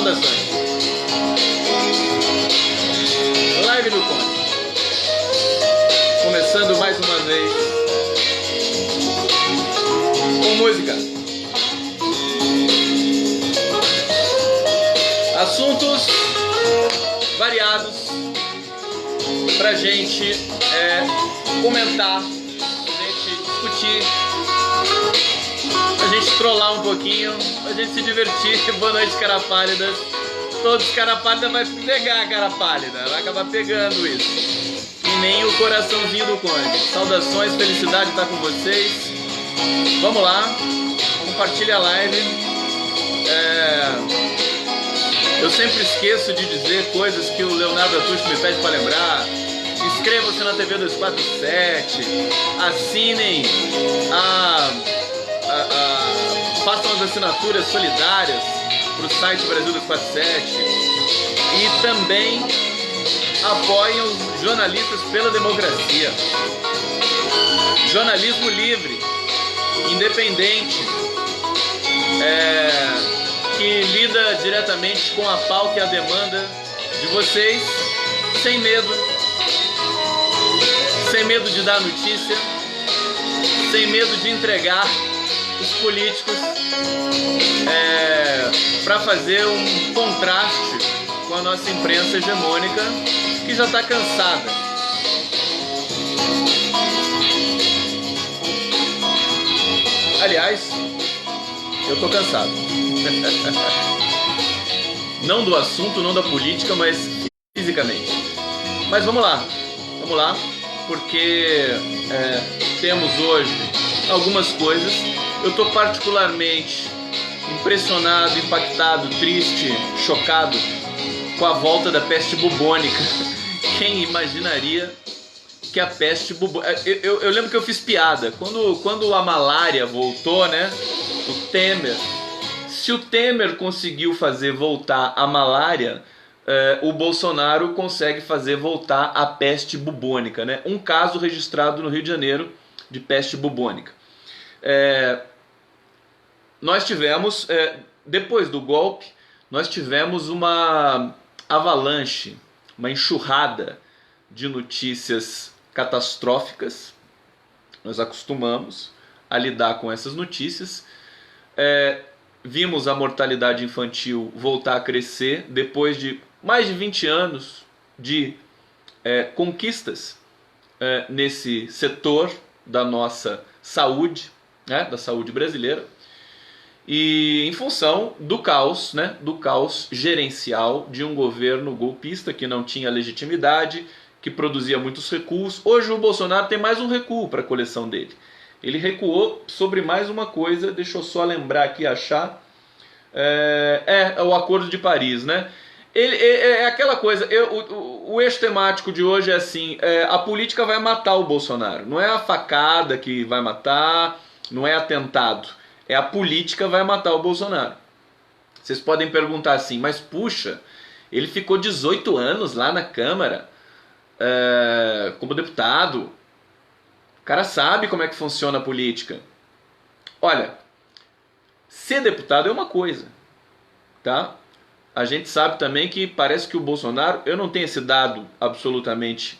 Saudações. Live do Conde. Começando mais uma vez com música. Assuntos variados pra gente comentar, pra gente discutir, pra gente trollar um pouquinho, pra gente se divertir. Boa noite, cara pálidas. Todos cara pálida vai pegar a cara pálida, vai acabar pegando isso. E nem o coraçãozinho do Conde. Saudações, felicidade estar com vocês. Vamos lá, compartilha a live. Eu sempre esqueço de dizer coisas que o Leonardo Atucho me pede para lembrar. Inscrevam-se na TV 247, assinem, façam as assinaturas solidárias para o site Brasil 247 e também apoiem os jornalistas pela democracia. Jornalismo livre, independente, que lida diretamente com a pauta e a demanda de vocês, sem medo de dar notícia, sem medo de entregar os políticos para fazer um contraste com a nossa imprensa hegemônica, que já está cansada. Aliás, eu estou cansado. Não do assunto, não da política, mas fisicamente. Mas vamos lá, porque temos hoje algumas coisas. Eu estou particularmente impressionado, impactado, triste, chocado com a volta da peste bubônica. Quem imaginaria que a peste bubônica... Eu lembro que eu fiz piada. Quando a malária voltou, né? O Temer... Se o Temer conseguiu fazer voltar a malária, o Bolsonaro consegue fazer voltar a peste bubônica, né? Um caso registrado no Rio de Janeiro de peste bubônica. Nós tivemos, depois do golpe, nós tivemos uma avalanche, uma enxurrada de notícias catastróficas. Nós acostumamos a lidar com essas notícias. Vimos a mortalidade infantil voltar a crescer depois de mais de 20 anos de conquistas nesse setor da nossa saúde, né, da saúde brasileira, e em função do caos, né, do caos gerencial de um governo golpista que não tinha legitimidade, que produzia muitos recuos. Hoje o Bolsonaro tem mais um recuo para a coleção dele. Ele recuou sobre mais uma coisa, deixa eu só lembrar aqui, achar. O Acordo de Paris, né? É aquela coisa, o eixo temático de hoje é assim, a política vai matar o Bolsonaro. Não é a facada que vai matar, não é atentado. É a política vai matar o Bolsonaro. Vocês podem perguntar assim, mas puxa, ele ficou 18 anos lá na Câmara como deputado. O cara sabe como é que funciona a política. Olha, ser deputado é uma coisa, tá? A gente sabe também que parece que o Bolsonaro, eu não tenho esse dado absolutamente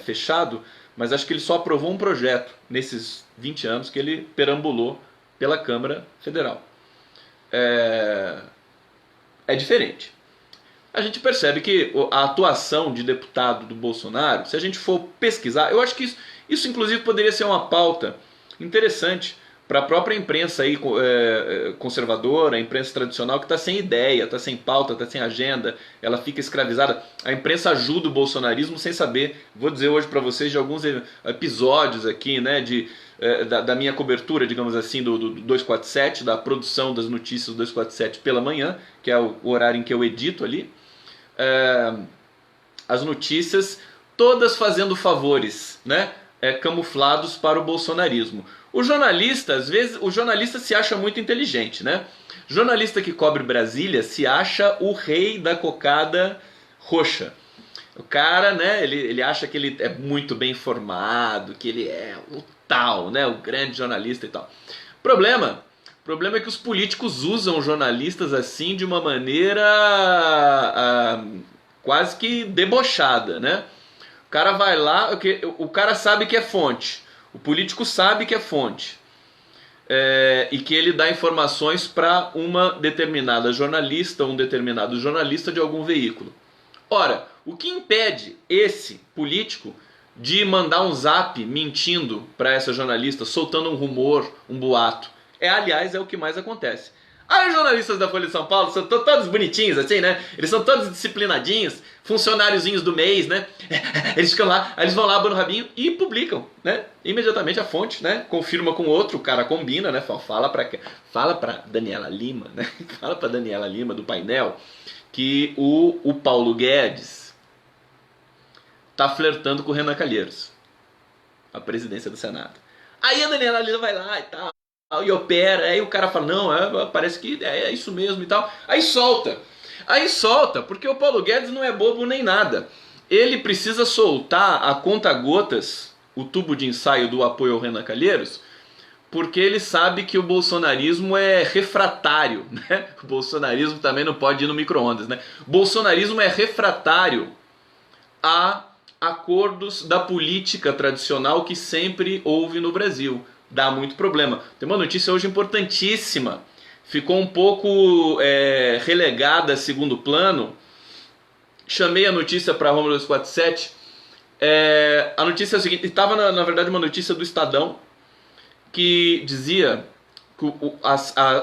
fechado, mas acho que ele só aprovou um projeto nesses 20 anos que ele perambulou pela Câmara Federal. É diferente. A gente percebe que a atuação de deputado do Bolsonaro, se a gente for pesquisar, eu acho que isso inclusive poderia ser uma pauta interessante para a própria imprensa aí, conservadora, a imprensa tradicional, que está sem ideia, está sem pauta, está sem agenda, ela fica escravizada. A imprensa ajuda o bolsonarismo sem saber. Vou dizer hoje para vocês de alguns episódios aqui, né, da minha cobertura, digamos assim, do 247, da produção das notícias do 247 pela manhã, que é o horário em que eu edito ali. As notícias todas fazendo favores, né, camuflados para o bolsonarismo. O jornalista, às vezes, o jornalista se acha muito inteligente, né? Jornalista que cobre Brasília se acha o rei da cocada roxa. O cara, né, ele acha que ele é muito bem informado, que ele é o tal, né, o grande jornalista e tal. Problema O problema é que os políticos usam jornalistas assim de uma maneira quase que debochada, né? O cara vai lá, o cara sabe que é fonte, o político sabe que é fonte, e que ele dá informações para uma determinada jornalista, um determinado jornalista de algum veículo. Ora, o que impede esse político de mandar um zap mentindo para essa jornalista, soltando um rumor, um boato? Aliás, é o que mais acontece. Aí os jornalistas da Folha de São Paulo são todos bonitinhos, assim, né? Eles são todos disciplinadinhos, funcionáriozinhos do mês, né? Eles ficam lá, eles vão lá, abanam o rabinho e publicam, né? Imediatamente a fonte, né? Confirma com o outro, o cara combina, né? Fala pra Daniela Lima, né? Fala pra Daniela Lima do painel que o Paulo Guedes tá flertando com o Renan Calheiros, a presidência do Senado. Aí a Daniela Lima vai lá e tal, e opera, aí o cara fala, não, parece que é isso mesmo e tal. Aí solta, porque o Paulo Guedes não é bobo nem nada. Ele precisa soltar a conta-gotas, o tubo de ensaio do apoio ao Renan Calheiros, porque ele sabe que o bolsonarismo é refratário, né? O bolsonarismo também não pode ir no micro-ondas, né? O bolsonarismo é refratário a acordos da política tradicional que sempre houve no Brasil. Dá muito problema. Tem uma notícia hoje importantíssima, ficou um pouco relegada a segundo plano. Chamei a notícia para a Roma 247. A notícia é a seguinte, estava na verdade uma notícia do Estadão, que dizia que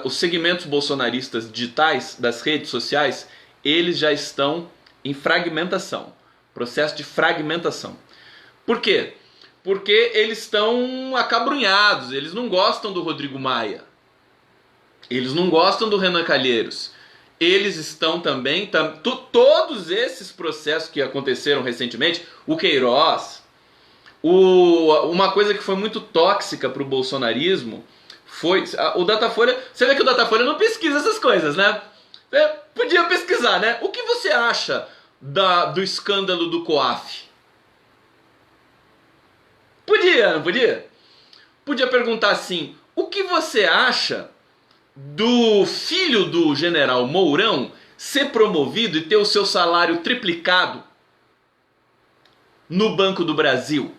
os segmentos bolsonaristas digitais das redes sociais, eles já estão em fragmentação, processo de fragmentação. Por quê? Porque eles estão acabrunhados, eles não gostam do Rodrigo Maia, eles não gostam do Renan Calheiros, eles estão também, todos esses processos que aconteceram recentemente, o Queiroz, uma coisa que foi muito tóxica para o bolsonarismo foi o Datafolha. Você vê que o Datafolha não pesquisa essas coisas, né? Podia pesquisar, né? O que você acha do escândalo do COAF? Podia, não podia? Podia perguntar assim, o que você acha do filho do general Mourão ser promovido e ter o seu salário triplicado no Banco do Brasil?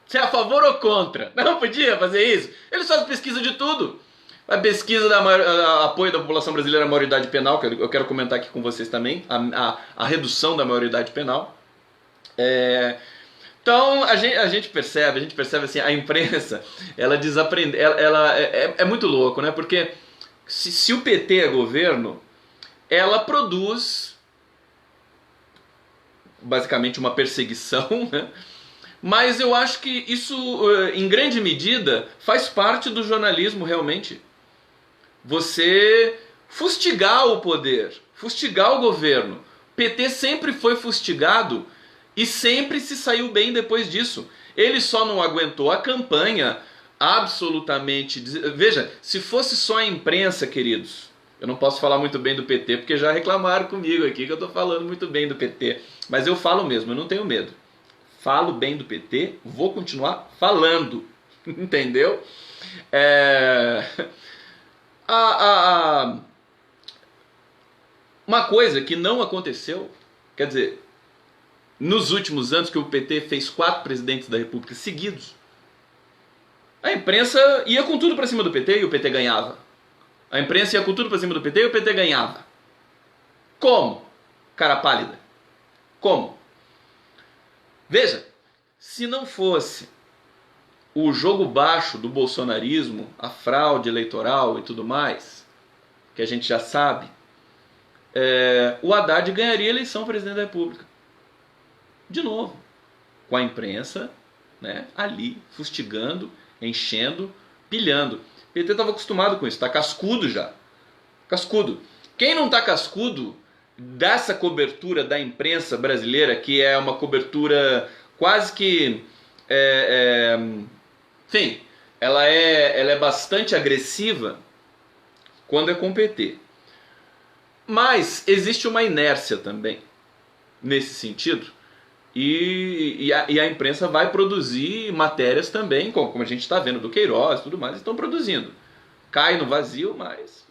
Você é a favor ou contra? Não podia fazer isso? Eles fazem pesquisa de tudo. A pesquisa apoio da população brasileira à maioridade penal, que eu quero comentar aqui com vocês também, a redução da maioridade penal. Então a gente percebe assim, a imprensa, ela desaprende, é muito louco, né? Porque se o PT é governo, ela produz basicamente uma perseguição, né? Mas eu acho que isso, em grande medida, faz parte do jornalismo realmente. Você fustigar o poder, fustigar o governo. O PT sempre foi fustigado e sempre se saiu bem depois disso. Ele só não aguentou a campanha absolutamente... Veja, se fosse só a imprensa, queridos, eu não posso falar muito bem do PT, porque já reclamaram comigo aqui que eu estou falando muito bem do PT. Mas eu falo mesmo, eu não tenho medo. Falo bem do PT, vou continuar falando, entendeu? Uma coisa que não aconteceu, quer dizer, nos últimos anos que o PT fez 4 presidentes da República seguidos, a imprensa ia com tudo pra cima do PT e o PT ganhava. A imprensa ia com tudo pra cima do PT e o PT ganhava. Como? Cara pálida. Como? Veja, se não fosse o jogo baixo do bolsonarismo, a fraude eleitoral e tudo mais, que a gente já sabe, o Haddad ganharia a eleição presidente da República. De novo, com a imprensa, né, ali, fustigando, enchendo, pilhando. O PT estava acostumado com isso, está cascudo já. Cascudo. Quem não está cascudo dessa cobertura da imprensa brasileira, que é uma cobertura quase que... enfim, ela é bastante agressiva quando é com o PT. Mas existe uma inércia também, nesse sentido, e a imprensa vai produzir matérias também, como a gente está vendo do Queiroz e tudo mais, estão produzindo. cai no vazio, mas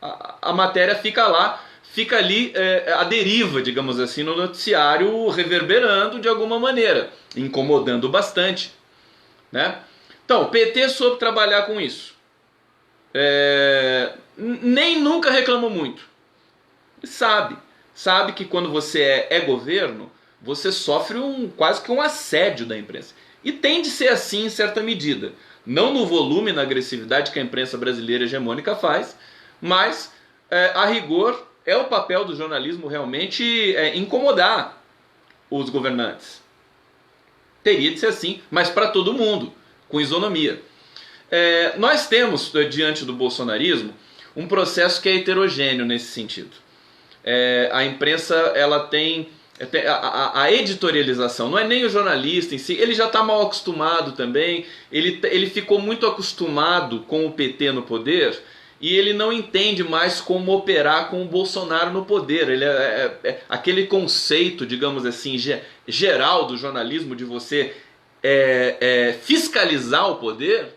a matéria fica lá, fica ali à deriva, digamos assim, no noticiário, reverberando de alguma maneira, incomodando bastante, né? Então, o PT soube trabalhar com isso. Nem nunca reclamou muito. Sabe que quando você é governo, você sofre quase que um assédio da imprensa. E tem de ser assim em certa medida. Não no volume, na agressividade que a imprensa brasileira hegemônica faz, mas a rigor é o papel do jornalismo realmente incomodar os governantes. Teria de ser assim, mas para todo mundo, com isonomia. Nós temos, diante do bolsonarismo, um processo que é heterogêneo nesse sentido. A imprensa ela tem a editorialização, não é nem o jornalista em si, ele já está mal acostumado também, ele ficou muito acostumado com o PT no poder e ele não entende mais como operar com o Bolsonaro no poder. Aquele conceito, digamos assim, geral do jornalismo de você fiscalizar o poder,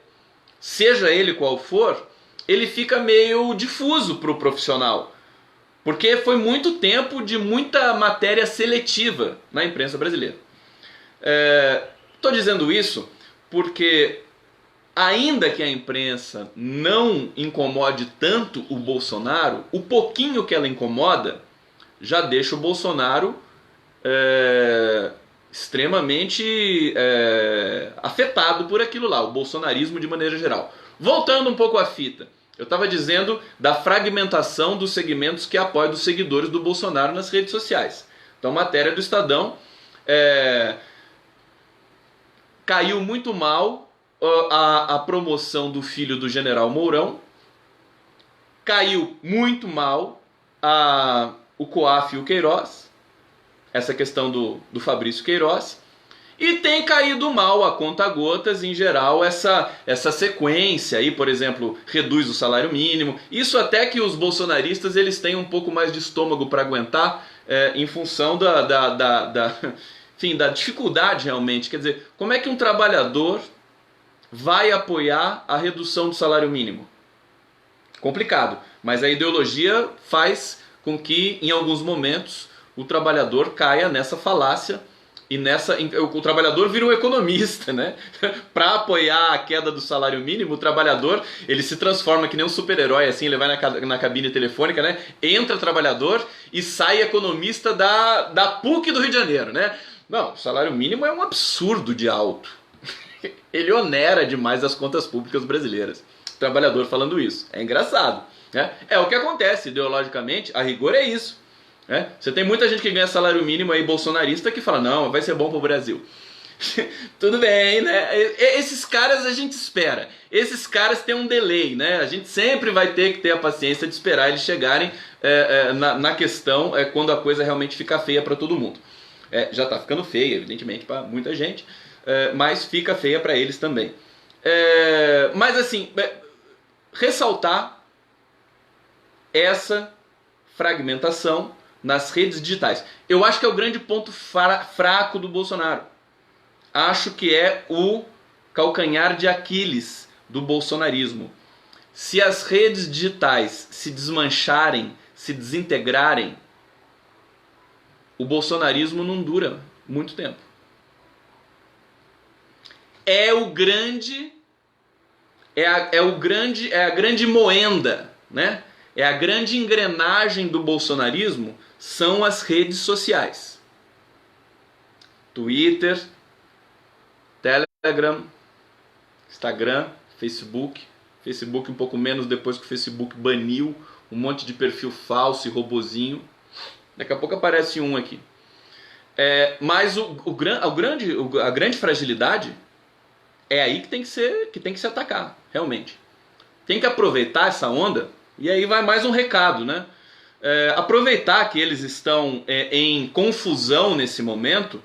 seja ele qual for, ele fica meio difuso para o profissional. Porque foi muito tempo de muita matéria seletiva na imprensa brasileira. Estou dizendo isso porque, ainda que a imprensa não incomode tanto o Bolsonaro, o pouquinho que ela incomoda já deixa o Bolsonaro extremamente afetado por aquilo lá, o bolsonarismo de maneira geral. Voltando um pouco à fita. Eu estava dizendo da fragmentação dos segmentos que apoiam os seguidores do Bolsonaro nas redes sociais. Então, matéria do Estadão, caiu muito mal a promoção do filho do general Mourão, caiu muito mal o COAF e o Queiroz, essa questão do Fabrício Queiroz, e tem caído mal a conta-gotas, em geral, essa sequência aí, por exemplo, reduz o salário mínimo. Isso até que os bolsonaristas eles têm um pouco mais de estômago para aguentar, em função enfim, da dificuldade realmente. Quer dizer, como é que um trabalhador vai apoiar a redução do salário mínimo? Complicado, mas a ideologia faz com que, em alguns momentos, o trabalhador caia nessa falácia. E o trabalhador vira um economista, né? Para apoiar a queda do salário mínimo, o trabalhador ele se transforma que nem um super-herói, assim, ele vai na cabine telefônica, né? Entra trabalhador e sai economista da PUC do Rio de Janeiro, né? Não, o salário mínimo é um absurdo de alto. Ele onera demais as contas públicas brasileiras. O trabalhador falando isso. É engraçado, né? É o que acontece ideologicamente, a rigor é isso. Você tem muita gente que ganha salário mínimo aí bolsonarista que fala, não, vai ser bom pro Brasil. Tudo bem, né? Esses caras a gente espera. Esses caras têm um delay, né? A gente sempre vai ter que ter a paciência de esperar eles chegarem na questão quando a coisa realmente fica feia para todo mundo. Já tá ficando feia, evidentemente, para muita gente, mas fica feia para eles também. Mas assim, ressaltar essa fragmentação nas redes digitais. Eu acho que é o grande ponto fraco do Bolsonaro. Acho que é o calcanhar de Aquiles do bolsonarismo. Se as redes digitais se desmancharem, se desintegrarem, o bolsonarismo não dura muito tempo. É a grande moenda, né? É a grande engrenagem do bolsonarismo, são as redes sociais. Twitter, Telegram, Instagram, Facebook. Facebook um pouco menos depois que o Facebook baniu um monte de perfil falso e robozinho. Daqui a pouco aparece um aqui. Mas a grande fragilidade é aí que tem que se atacar, realmente. Tem que aproveitar essa onda. E aí vai mais um recado, né? Aproveitar que eles estão em confusão nesse momento,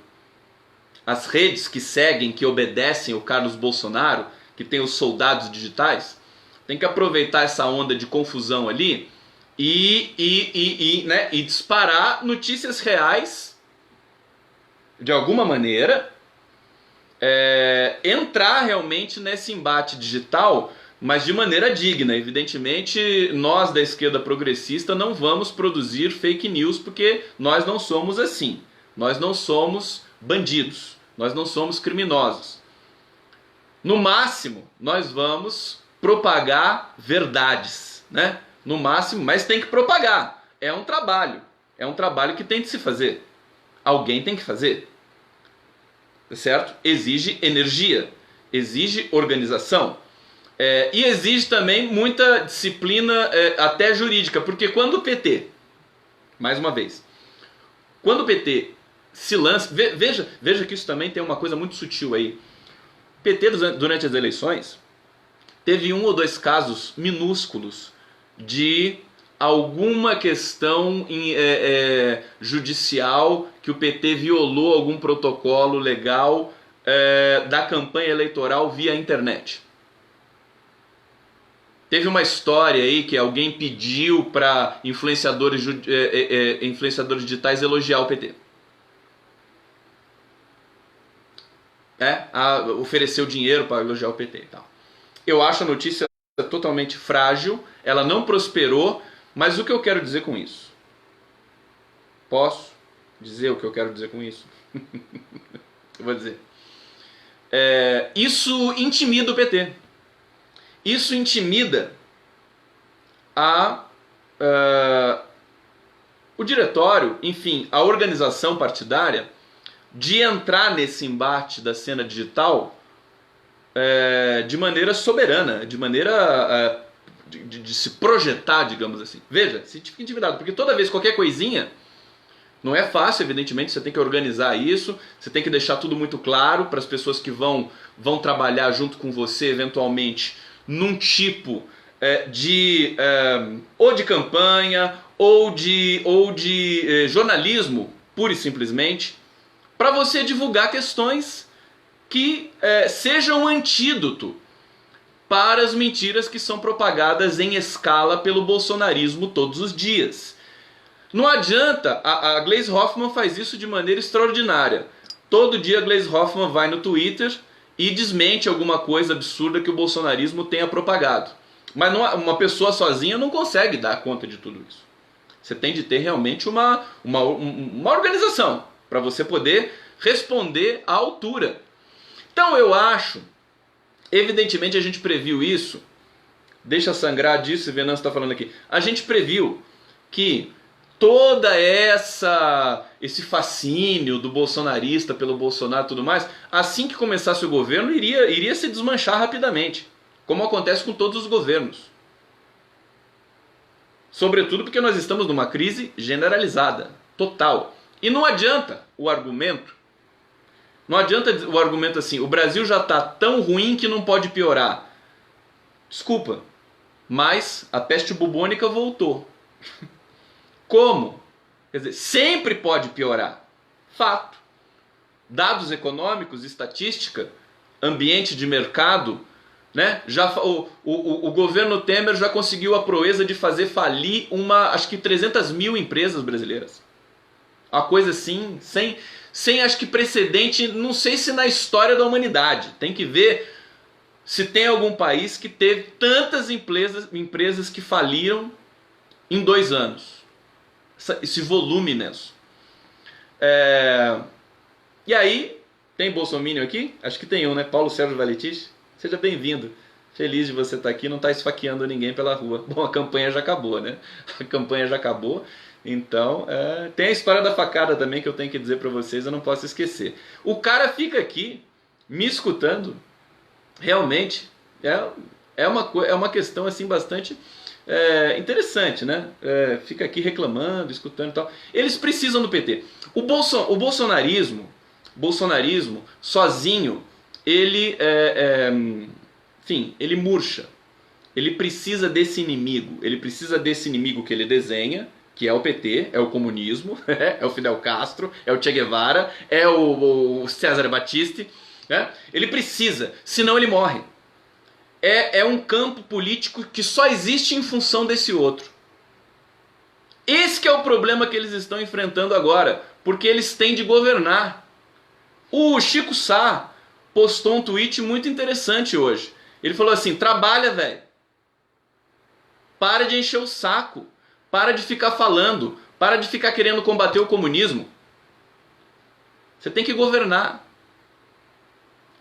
as redes que seguem, que obedecem o Carlos Bolsonaro, que tem os soldados digitais, tem que aproveitar essa onda de confusão ali e disparar notícias reais, de alguma maneira, entrar realmente nesse embate digital mas de maneira digna. Evidentemente, nós da esquerda progressista não vamos produzir fake news, porque nós não somos assim. Nós não somos bandidos, nós não somos criminosos. No máximo, nós vamos propagar verdades, né? No máximo, mas tem que propagar. É um trabalho que tem de se fazer. Alguém tem que fazer, certo? Exige energia, exige organização. E exige também muita disciplina, até jurídica, porque quando o PT, mais uma vez, quando o PT se lança, veja que isso também tem uma coisa muito sutil aí. O PT, durante as eleições, teve 1 ou 2 casos minúsculos de alguma questão judicial, que o PT violou algum protocolo legal da campanha eleitoral via internet. Teve uma história aí que alguém pediu para influenciadores digitais elogiar o PT. Ofereceu dinheiro para elogiar o PT e tal. Eu acho a notícia totalmente frágil, ela não prosperou, mas o que eu quero dizer com isso? Posso dizer o que eu quero dizer com isso? Eu vou dizer. Isso intimida o PT. Isso intimida o diretório, enfim, a organização partidária, de entrar nesse embate da cena digital de maneira soberana, de maneira de se projetar, digamos assim. Veja, se fica intimidado, porque toda vez, qualquer coisinha, não é fácil, evidentemente, você tem que organizar isso, você tem que deixar tudo muito claro para as pessoas que vão trabalhar junto com você, eventualmente, num tipo ou de campanha, ou de jornalismo, pura e simplesmente, para você divulgar questões que sejam um antídoto para as mentiras que são propagadas em escala pelo bolsonarismo todos os dias. Não adianta, a Gleisi Hoffmann faz isso de maneira extraordinária. Todo dia a Gleisi Hoffmann vai no Twitter e desmente alguma coisa absurda que o bolsonarismo tenha propagado. Mas uma pessoa sozinha não consegue dar conta de tudo isso. Você tem de ter realmente uma organização para você poder responder à altura. Então eu acho, evidentemente a gente previu isso, deixa sangrar disso, Venâncio está falando aqui, a gente previu que toda esse fascínio do bolsonarista pelo Bolsonaro e tudo mais, assim que começasse o governo, iria se desmanchar rapidamente, como acontece com todos os governos. Sobretudo porque nós estamos numa crise generalizada, total. E não adianta o argumento assim, o Brasil já está tão ruim que não pode piorar. Desculpa, mas a peste bubônica voltou. Como? Quer dizer, sempre pode piorar. Fato. Dados econômicos, estatística, ambiente de mercado, né? O governo Temer já conseguiu a proeza de fazer falir acho que 300 mil empresas brasileiras. Uma coisa assim, sem acho que precedente, não sei se na história da humanidade. Tem que ver se tem algum país que teve tantas empresas que faliram em 2 anos. Esse volume imenso. E aí, tem bolsominion aqui? Acho que tem um, né? Paulo Sérgio Valetich. Seja bem-vindo. Feliz de você estar aqui, não está esfaqueando ninguém pela rua. Bom, a campanha já acabou, né? A campanha já acabou. Então, tem a história da facada também que eu tenho que dizer para vocês, eu não posso esquecer. O cara fica aqui me escutando, realmente, é uma questão assim bastante interessante, né? Fica aqui reclamando, escutando e tal. Eles precisam do PT. O bolsonarismo sozinho, ele murcha. Ele precisa desse inimigo que ele desenha, que é o PT, é o comunismo, é o Fidel Castro, é o Che Guevara, é o César Battisti, né? Ele precisa, senão ele morre. É um campo político que só existe em função desse outro. Esse que é o problema que eles estão enfrentando agora, porque eles têm de governar. O Chico Sá postou um tweet muito interessante hoje. Ele falou assim: trabalha, velho. Para de encher o saco. Para de ficar falando. Para de ficar querendo combater o comunismo. Você tem que governar.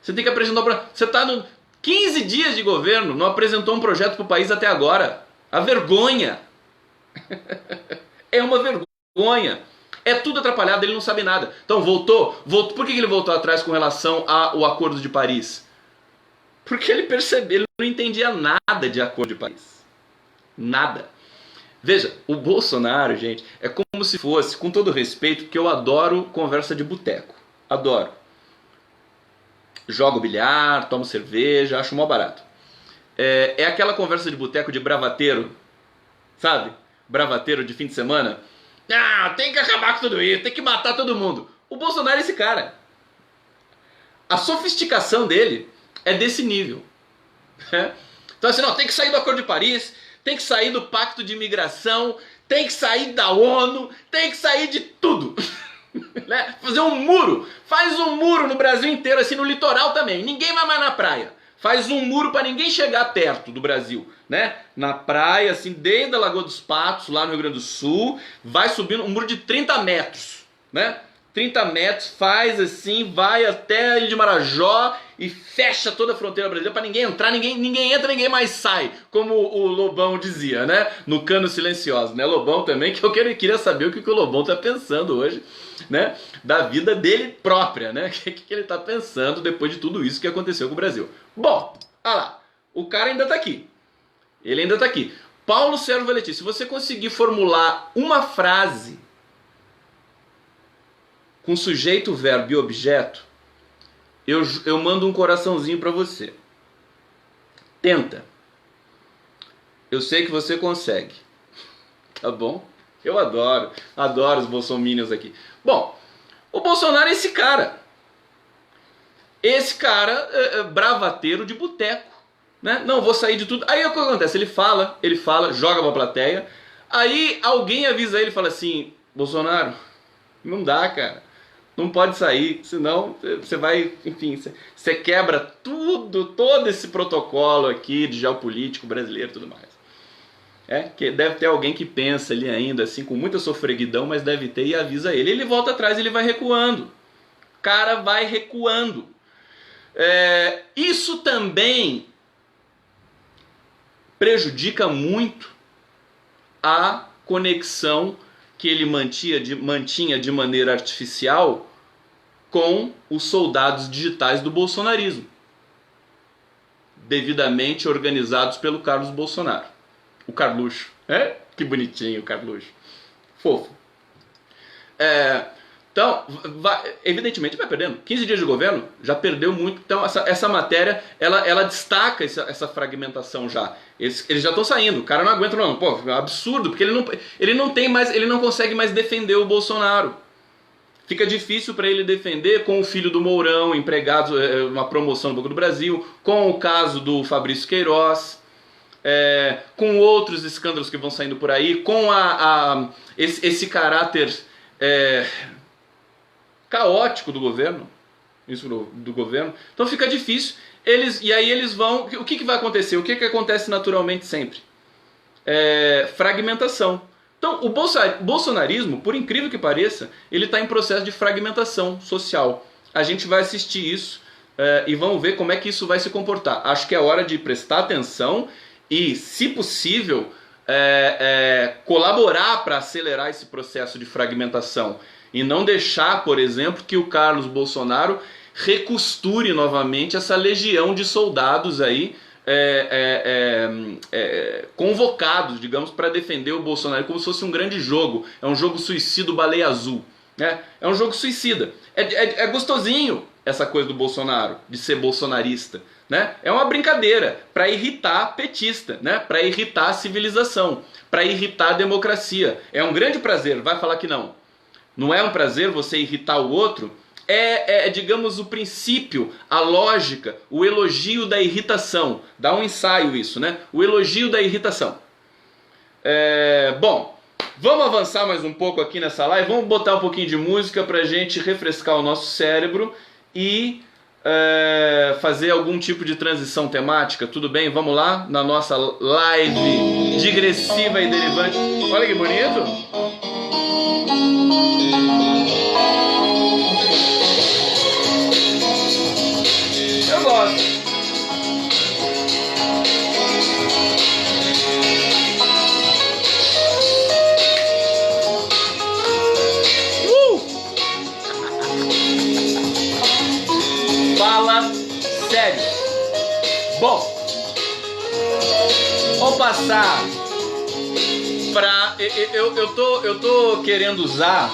Você tem que apresentar... Você está no 15 dias de governo, não apresentou um projeto para o país até agora. A vergonha. É uma vergonha. É tudo atrapalhado, ele não sabe nada. Então voltou. Por que ele voltou atrás com relação ao Acordo de Paris? Porque ele percebeu, ele não entendia nada de Acordo de Paris. Nada. Veja, o Bolsonaro, gente, é como se fosse, com todo respeito, porque eu adoro conversa de boteco. Adoro. Jogo bilhar, tomo cerveja, acho mó barato. É aquela conversa de boteco de bravateiro, sabe? Bravateiro de fim de semana. Ah, tem que acabar com tudo isso, tem que matar todo mundo. O Bolsonaro é esse cara. A sofisticação dele é desse nível. Então assim, não, tem que sair do Acordo de Paris, tem que sair do Pacto de Imigração, tem que sair da ONU, tem que sair de tudo. Né? Fazer um muro. Faz um muro no Brasil inteiro, assim, no litoral também. Ninguém vai mais na praia. Faz um muro para ninguém chegar perto do Brasil, né? Na praia, assim, desde a Lagoa dos Patos, lá no Rio Grande do Sul, vai subindo um muro de 30 metros, né? 30 metros, faz assim, vai até a Ilha de Marajó e fecha toda a fronteira brasileira para ninguém entrar, ninguém entra, ninguém mais sai, como o Lobão dizia, né? No Cano Silencioso, né? Lobão também, que eu queria saber o que o Lobão tá pensando hoje, né? Da vida dele própria, né? O que ele tá pensando depois de tudo isso que aconteceu com o Brasil. Bom, olha lá, o cara ainda tá aqui. Ele ainda tá aqui. Paulo Sérgio Valentim, se você conseguir formular uma frase com sujeito, verbo e objeto, eu mando um coraçãozinho para você. Tenta. Eu sei que você consegue. Tá bom? Eu adoro os bolsominions aqui. Bom, o Bolsonaro é esse cara. Esse cara é bravateiro de boteco. Né? Não, vou sair de tudo. Aí o que acontece? Ele fala, joga pra plateia. Aí alguém avisa ele e fala assim: Bolsonaro, não dá, cara. Não pode sair, senão você vai, enfim, você quebra todo esse protocolo aqui de geopolítico brasileiro e tudo mais. Que deve ter alguém que pensa ali ainda, assim, com muita sofreguidão, mas deve ter, e avisa ele. Ele volta atrás, ele vai recuando. O cara vai recuando. Isso também prejudica muito a conexão que ele mantinha de maneira artificial com os soldados digitais do bolsonarismo, devidamente organizados pelo Carlos Bolsonaro. O Carluxo. Que bonitinho o Carluxo. Fofo. Então, evidentemente vai perdendo. 15 dias de governo já perdeu muito. Então essa matéria, ela destaca essa fragmentação já. Eles já estão saindo. O cara não aguenta, não. Pô, é um absurdo, porque ele não consegue mais defender o Bolsonaro. Fica difícil para ele defender com o filho do Mourão, empregado, uma promoção no Banco do Brasil, com o caso do Fabrício Queiroz, com outros escândalos que vão saindo por aí, com esse caráter caótico do governo. Do governo. Então fica difícil. E aí eles vão... O que vai acontecer? O que acontece naturalmente sempre? Fragmentação. Então o bolsonarismo, por incrível que pareça, ele está em processo de fragmentação social. A gente vai assistir isso e vamos ver como é que isso vai se comportar. Acho que é hora de prestar atenção e, se possível, colaborar para acelerar esse processo de fragmentação. E não deixar, por exemplo, que o Carlos Bolsonaro recosture novamente essa legião de soldados aí convocados, digamos, para defender o Bolsonaro, como se fosse um grande jogo. É um jogo suicida, baleia azul. É um jogo suicida. É gostosinho essa coisa do Bolsonaro, de ser bolsonarista. Né? É uma brincadeira para irritar petista, né? Para irritar a civilização, para irritar a democracia. É um grande prazer, vai falar que não. Não é um prazer você irritar o outro? Digamos, o princípio, a lógica, o elogio da irritação. Dá um ensaio isso, né? O elogio da irritação. Bom, vamos avançar mais um pouco aqui nessa live. Vamos botar um pouquinho de música pra gente refrescar o nosso cérebro e fazer algum tipo de transição temática? Tudo bem? Vamos lá na nossa live digressiva e derivante. Olha que bonito! Eu gosto. Fala sério. Bom, vou passar pra... Eu tô querendo usar,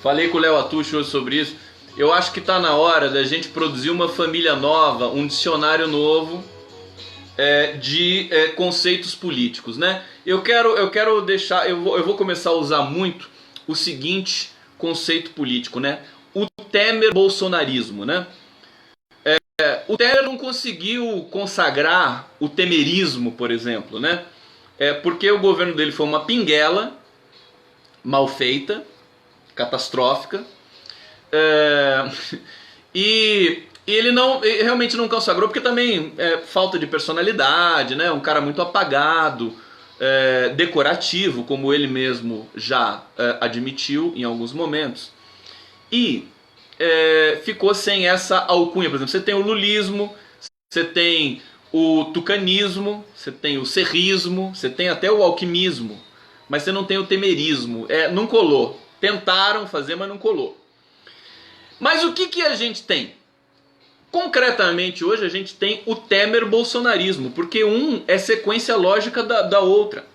falei com o Léo Atucho hoje sobre isso, eu acho que tá na hora da gente produzir uma família nova, um dicionário novo de conceitos políticos, né? Eu quero deixar, eu vou começar a usar muito o seguinte conceito político, né? O Temer-bolsonarismo, né? O Temer não conseguiu consagrar o temerismo, por exemplo, né? Porque o governo dele foi uma pinguela, mal feita, catastrófica, e ele realmente não consagrou, porque também falta de personalidade, né? Um cara muito apagado, decorativo, como ele mesmo já admitiu em alguns momentos, e ficou sem essa alcunha. Por exemplo, você tem o lulismo, você tem o tucanismo, você tem o serrismo, você tem até o alquimismo, mas você não tem o temerismo. Não colou. Tentaram fazer, mas não colou. Mas o que a gente tem? Concretamente hoje a gente tem o Temer-bolsonarismo, porque um é sequência lógica da outra.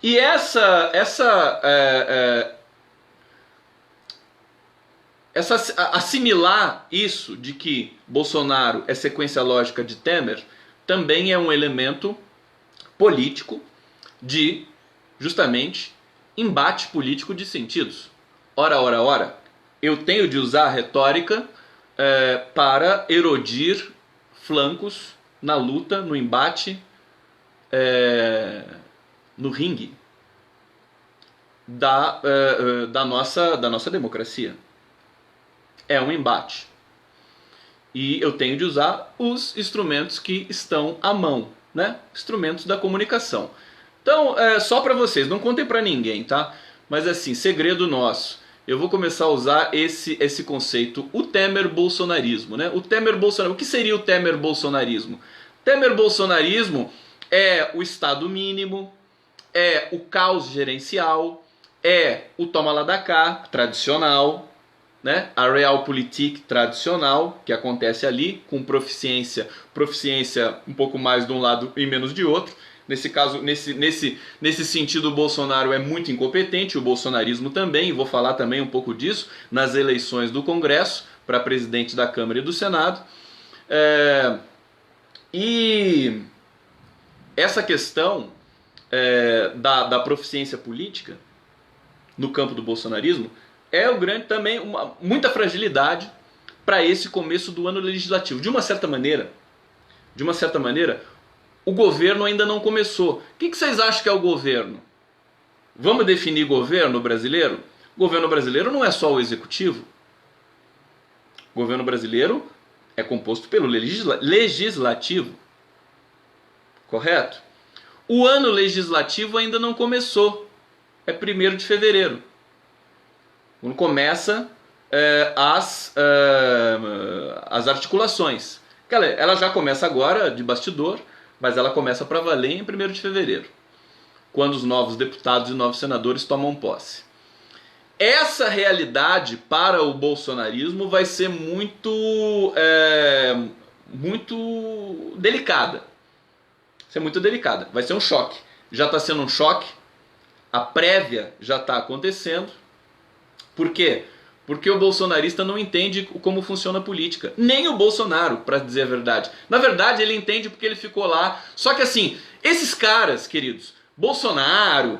E assimilar isso de que Bolsonaro é sequência lógica de Temer também é um elemento político de, justamente, embate político de sentidos. Ora, eu tenho de usar a retórica para erodir flancos na luta, no embate, no ringue da nossa democracia. É um embate. E eu tenho de usar os instrumentos que estão à mão, né? Instrumentos da comunicação. Então, só para vocês, não contem para ninguém, tá? Mas assim, segredo nosso. Eu vou começar a usar esse conceito, o Temer-bolsonarismo, né? O Temer-bolsonarismo. O que seria o Temer-bolsonarismo? Temer-bolsonarismo é o Estado mínimo, é o caos gerencial, é o toma lá da cá, tradicional, né? A realpolitik tradicional, que acontece ali, com proficiência um pouco mais de um lado e menos de outro. Nesse caso, nesse sentido, o Bolsonaro é muito incompetente, o bolsonarismo também, e vou falar também um pouco disso nas eleições do Congresso, para presidente da Câmara e do Senado. E essa questão da proficiência política no campo do bolsonarismo é o grande também, muita fragilidade para esse começo do ano legislativo. De uma certa maneira, o governo ainda não começou. O que vocês acham que é o governo? Vamos definir governo brasileiro? O governo brasileiro não é só o executivo. O governo brasileiro é composto pelo legislativo. Correto? O ano legislativo ainda não começou. É 1º de fevereiro. Quando começa as articulações. Ela já começa agora de bastidor, mas ela começa para valer em 1º de fevereiro, quando os novos deputados e novos senadores tomam posse. Essa realidade para o bolsonarismo vai ser muito delicada. Vai ser um choque. Já está sendo um choque. A prévia já está acontecendo. Por quê? Porque o bolsonarista não entende como funciona a política. Nem o Bolsonaro, para dizer a verdade. Na verdade, ele entende porque ele ficou lá. Só que assim, esses caras, queridos, Bolsonaro,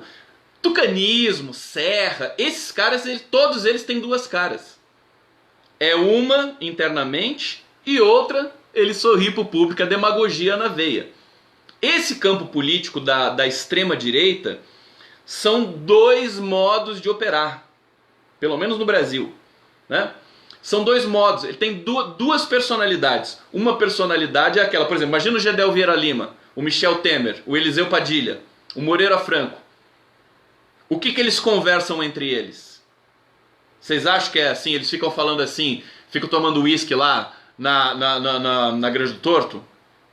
tucanismo, Serra, esses caras, todos eles têm duas caras. É uma internamente e outra ele sorri pro público, a demagogia na veia. Esse campo político da extrema direita são dois modos de operar. Pelo menos no Brasil, né? São dois modos, ele tem duas personalidades. Uma personalidade é aquela, por exemplo, imagina o Gedel Vieira Lima, o Michel Temer, o Eliseu Padilha, o Moreira Franco. O que eles conversam entre eles? Vocês acham que é assim? Eles ficam falando assim, ficam tomando uísque lá na Grande do Torto?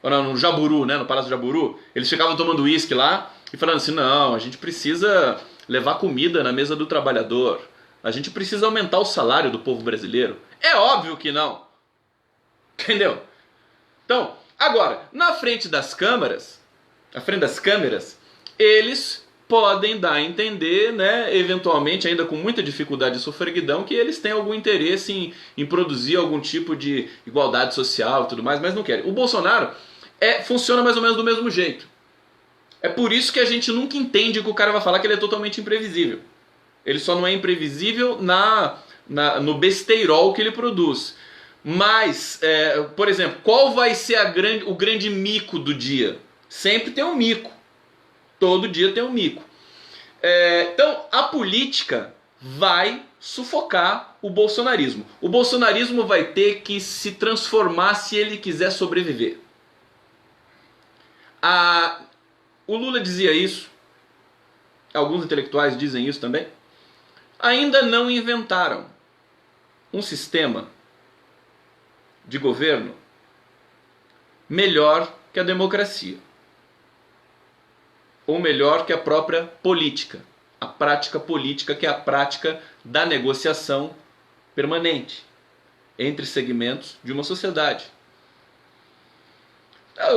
Ou no Jaburu, né? No Palácio do Jaburu? Eles ficavam tomando uísque lá e falando assim, não, a gente precisa levar comida na mesa do trabalhador. A gente precisa aumentar o salário do povo brasileiro. É óbvio que não. Entendeu? Então, agora, na frente das câmeras, eles podem dar a entender, né, eventualmente, ainda com muita dificuldade e sofreguidão, que eles têm algum interesse em produzir algum tipo de igualdade social e tudo mais, mas não querem. O Bolsonaro funciona mais ou menos do mesmo jeito. É por isso que a gente nunca entende que o cara vai falar que ele é totalmente imprevisível. Ele só não é imprevisível no besteirol que ele produz. Mas, por exemplo, qual vai ser o grande mico do dia? Sempre tem um mico. Todo dia tem um mico. Então, a política vai sufocar o bolsonarismo. O bolsonarismo vai ter que se transformar se ele quiser sobreviver. O Lula dizia isso. Alguns intelectuais dizem isso também. Ainda não inventaram um sistema de governo melhor que a democracia. Ou melhor que a própria política. A prática política, que é a prática da negociação permanente entre segmentos de uma sociedade.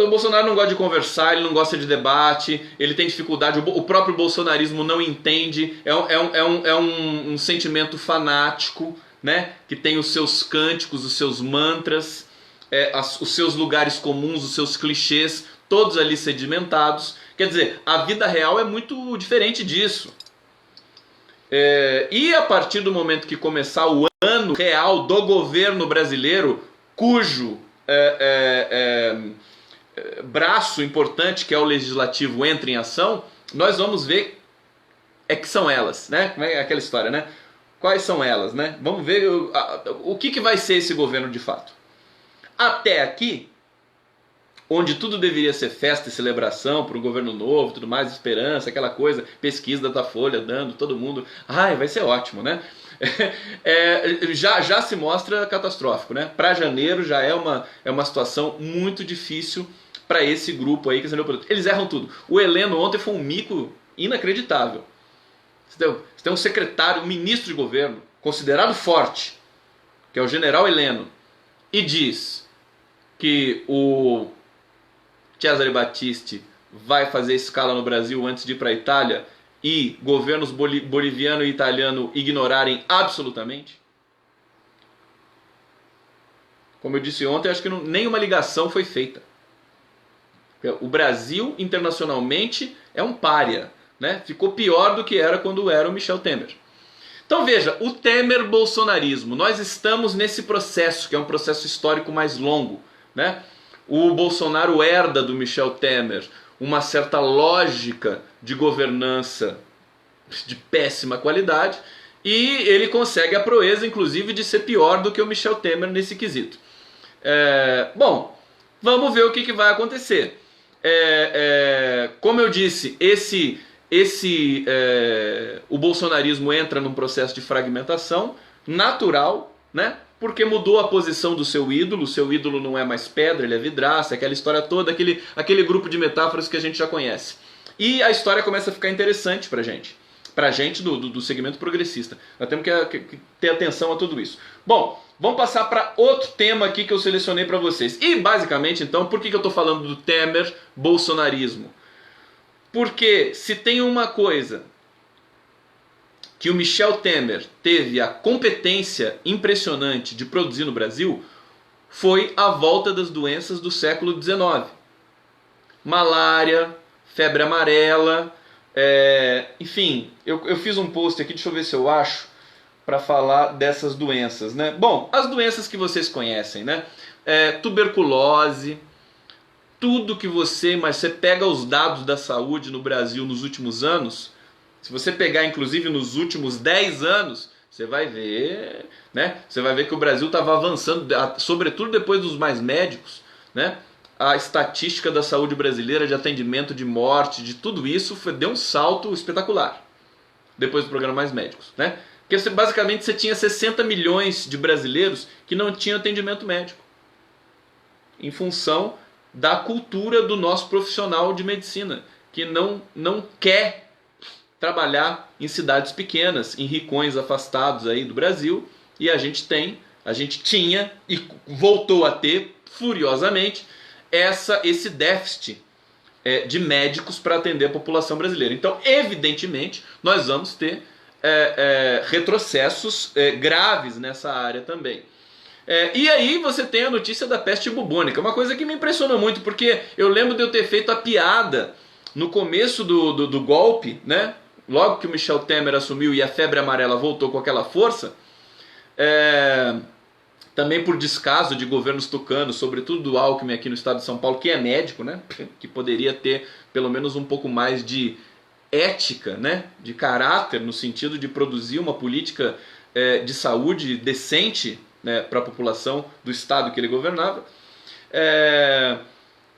O Bolsonaro não gosta de conversar, ele não gosta de debate, ele tem dificuldade, o próprio bolsonarismo não entende, é um sentimento fanático, né, que tem os seus cânticos, os seus mantras, os seus lugares comuns, os seus clichês, todos ali sedimentados. Quer dizer, a vida real é muito diferente disso. E a partir do momento que começar o ano real do governo brasileiro, cujo braço importante, que é o legislativo, entra em ação, nós vamos ver que são elas, né? Como é aquela história, né? Quais são elas, né? Vamos ver o que vai ser esse governo de fato. Até aqui, onde tudo deveria ser festa e celebração para o governo novo, tudo mais, esperança, aquela coisa, pesquisa da Datafolha dando, todo mundo, vai ser ótimo, né? Já se mostra catastrófico, né? Para janeiro já é uma situação muito difícil para esse grupo aí que eles erram tudo. O Heleno ontem foi um mico inacreditável. Você tem um secretário, um ministro de governo considerado forte, que é o general Heleno, e diz que o Cesare Battisti vai fazer escala no Brasil antes de ir para a Itália e governos boliviano e italiano ignorarem absolutamente? Como eu disse ontem, acho que nenhuma ligação foi feita. O Brasil, internacionalmente, é um pária, né? Ficou pior do que era quando era o Michel Temer. Então veja, o Temer-bolsonarismo. Nós estamos nesse processo, que é um processo histórico mais longo, né? O Bolsonaro herda do Michel Temer uma certa lógica de governança de péssima qualidade e ele consegue a proeza, inclusive, de ser pior do que o Michel Temer nesse quesito. Bom, vamos ver o que vai acontecer. Como eu disse, o bolsonarismo entra num processo de fragmentação natural, né? Porque mudou a posição do seu ídolo não é mais pedra, ele é vidraça, aquela história toda, aquele grupo de metáforas que a gente já conhece. E a história começa a ficar interessante pra gente do segmento progressista. Nós temos que ter atenção a tudo isso. Bom, vamos passar para outro tema aqui que eu selecionei para vocês. E basicamente, então, por que eu estou falando do Temer-bolsonarismo? Porque se tem uma coisa que o Michel Temer teve a competência impressionante de produzir no Brasil, foi a volta das doenças do século XIX. Malária, febre amarela, enfim, eu fiz um post aqui, deixa eu ver se eu acho, para falar dessas doenças, né? Bom, as doenças que vocês conhecem, né? Tuberculose, tudo que mas você pega os dados da saúde no Brasil nos últimos anos. Se você pegar, inclusive, nos últimos 10 anos, Você vai ver, né? Você vai ver que o Brasil estava avançando, sobretudo depois dos Mais Médicos, né? A estatística da saúde brasileira, de atendimento, de morte, de tudo isso, deu um salto espetacular depois do programa Mais Médicos, né? Porque basicamente você tinha 60 milhões de brasileiros que não tinham atendimento médico, em função da cultura do nosso profissional de medicina, que não quer trabalhar em cidades pequenas, em rincões afastados aí do Brasil, e a gente tinha e voltou a ter furiosamente esse déficit de médicos para atender a população brasileira. Então, evidentemente, nós vamos ter retrocessos graves nessa área também. E aí você tem a notícia da peste bubônica, uma coisa que me impressionou muito, porque eu lembro de eu ter feito a piada no começo do golpe, né? Logo que o Michel Temer assumiu e a febre amarela voltou com aquela força, também por descaso de governos tucanos, sobretudo do Alckmin aqui no estado de São Paulo, que é médico, né? Que poderia ter pelo menos um pouco mais de ética, né? De caráter, no sentido de produzir uma política de saúde decente, né, para a população do estado que ele governava.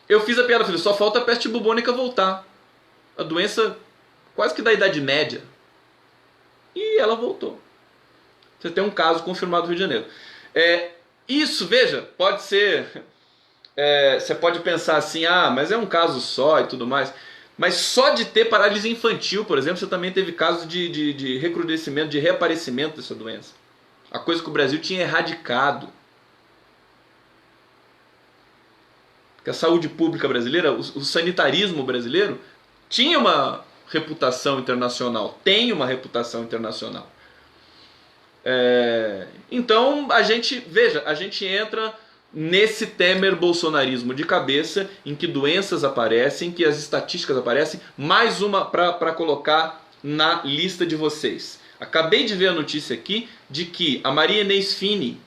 Eu fiz a piada, falei, só falta a peste bubônica voltar. A doença quase que da Idade Média. E ela voltou. Você tem um caso confirmado no Rio de Janeiro. Isso, veja, pode ser... você pode pensar assim, mas é um caso só e tudo mais. Mas só de ter paralisia infantil, por exemplo, você também teve casos de recrudescimento, de reaparecimento dessa doença. A coisa que o Brasil tinha erradicado. Porque a saúde pública brasileira, o sanitarismo brasileiro, tinha uma reputação internacional, tem uma reputação internacional. Então a gente entra nesse Temer-bolsonarismo de cabeça, em que doenças aparecem, que as estatísticas aparecem. Mais uma para colocar na lista de vocês. Acabei de ver a notícia aqui de que a Maria Inês Fini,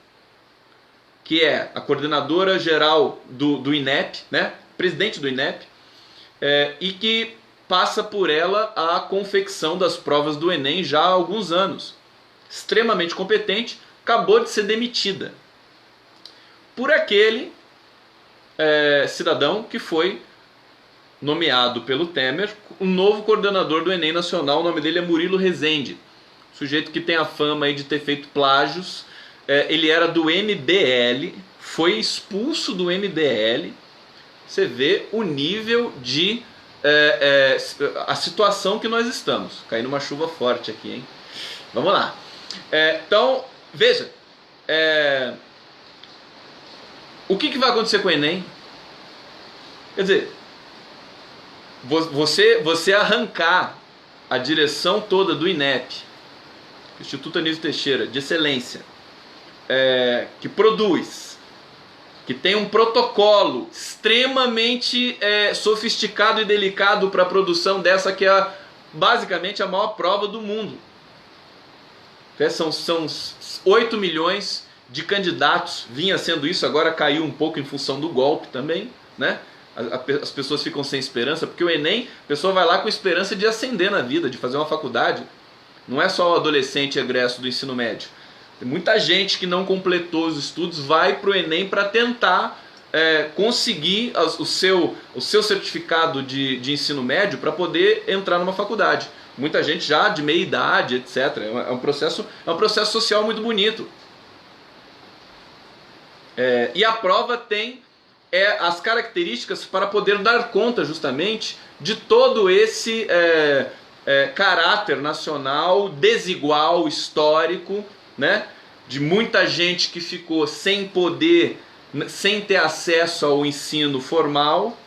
que é a coordenadora geral do INEP, né, presidente do INEP, e que passa por ela a confecção das provas do Enem já há alguns anos. Extremamente competente, acabou de ser demitida por aquele cidadão que foi nomeado pelo Temer o novo coordenador do Enem Nacional. O nome dele é Murilo Rezende, sujeito que tem a fama aí de ter feito plágios. Ele era do MBL, foi expulso do MBL. Você vê o nível de... a situação que nós estamos. Caindo uma chuva forte aqui, hein? Vamos lá. Então, veja. O que vai acontecer com o Enem? Quer dizer, você arrancar a direção toda do INEP, Instituto Anísio Teixeira, de excelência, que produz, que tem um protocolo extremamente sofisticado e delicado para a produção dessa que é basicamente a maior prova do mundo. São 8 milhões de candidatos, vinha sendo isso, agora caiu um pouco em função do golpe também, né? As pessoas ficam sem esperança, porque o Enem, a pessoa vai lá com esperança de ascender na vida, de fazer uma faculdade. Não é só o adolescente egresso do ensino médio. Tem muita gente que não completou os estudos, vai para o Enem para tentar conseguir o seu certificado de ensino médio para poder entrar numa faculdade. Muita gente já de meia idade, etc. É um processo social muito bonito. E a prova tem as características para poder dar conta justamente de todo esse caráter nacional desigual, histórico, né? De muita gente que ficou sem poder, sem ter acesso ao ensino formal,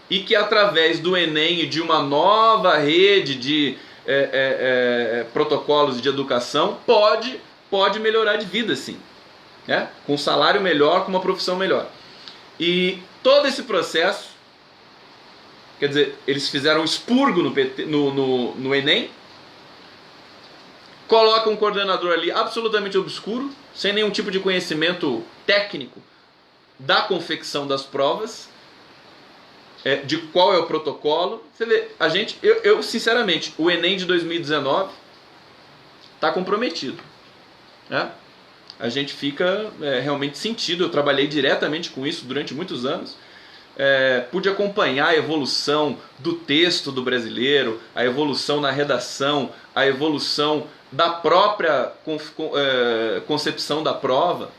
e que através do Enem e de uma nova rede de protocolos de educação pode melhorar de vida, sim, né? Com um salário melhor, com uma profissão melhor. E todo esse processo, quer dizer, eles fizeram um expurgo no Enem, colocam um coordenador ali absolutamente obscuro, sem nenhum tipo de conhecimento técnico da confecção das provas, de qual é o protocolo. Você vê, eu sinceramente, o Enem de 2019 está comprometido. né? A gente fica realmente sentido. Eu trabalhei diretamente com isso durante muitos anos. Pude acompanhar a evolução do texto do brasileiro, a evolução na redação, a evolução da própria concepção da prova.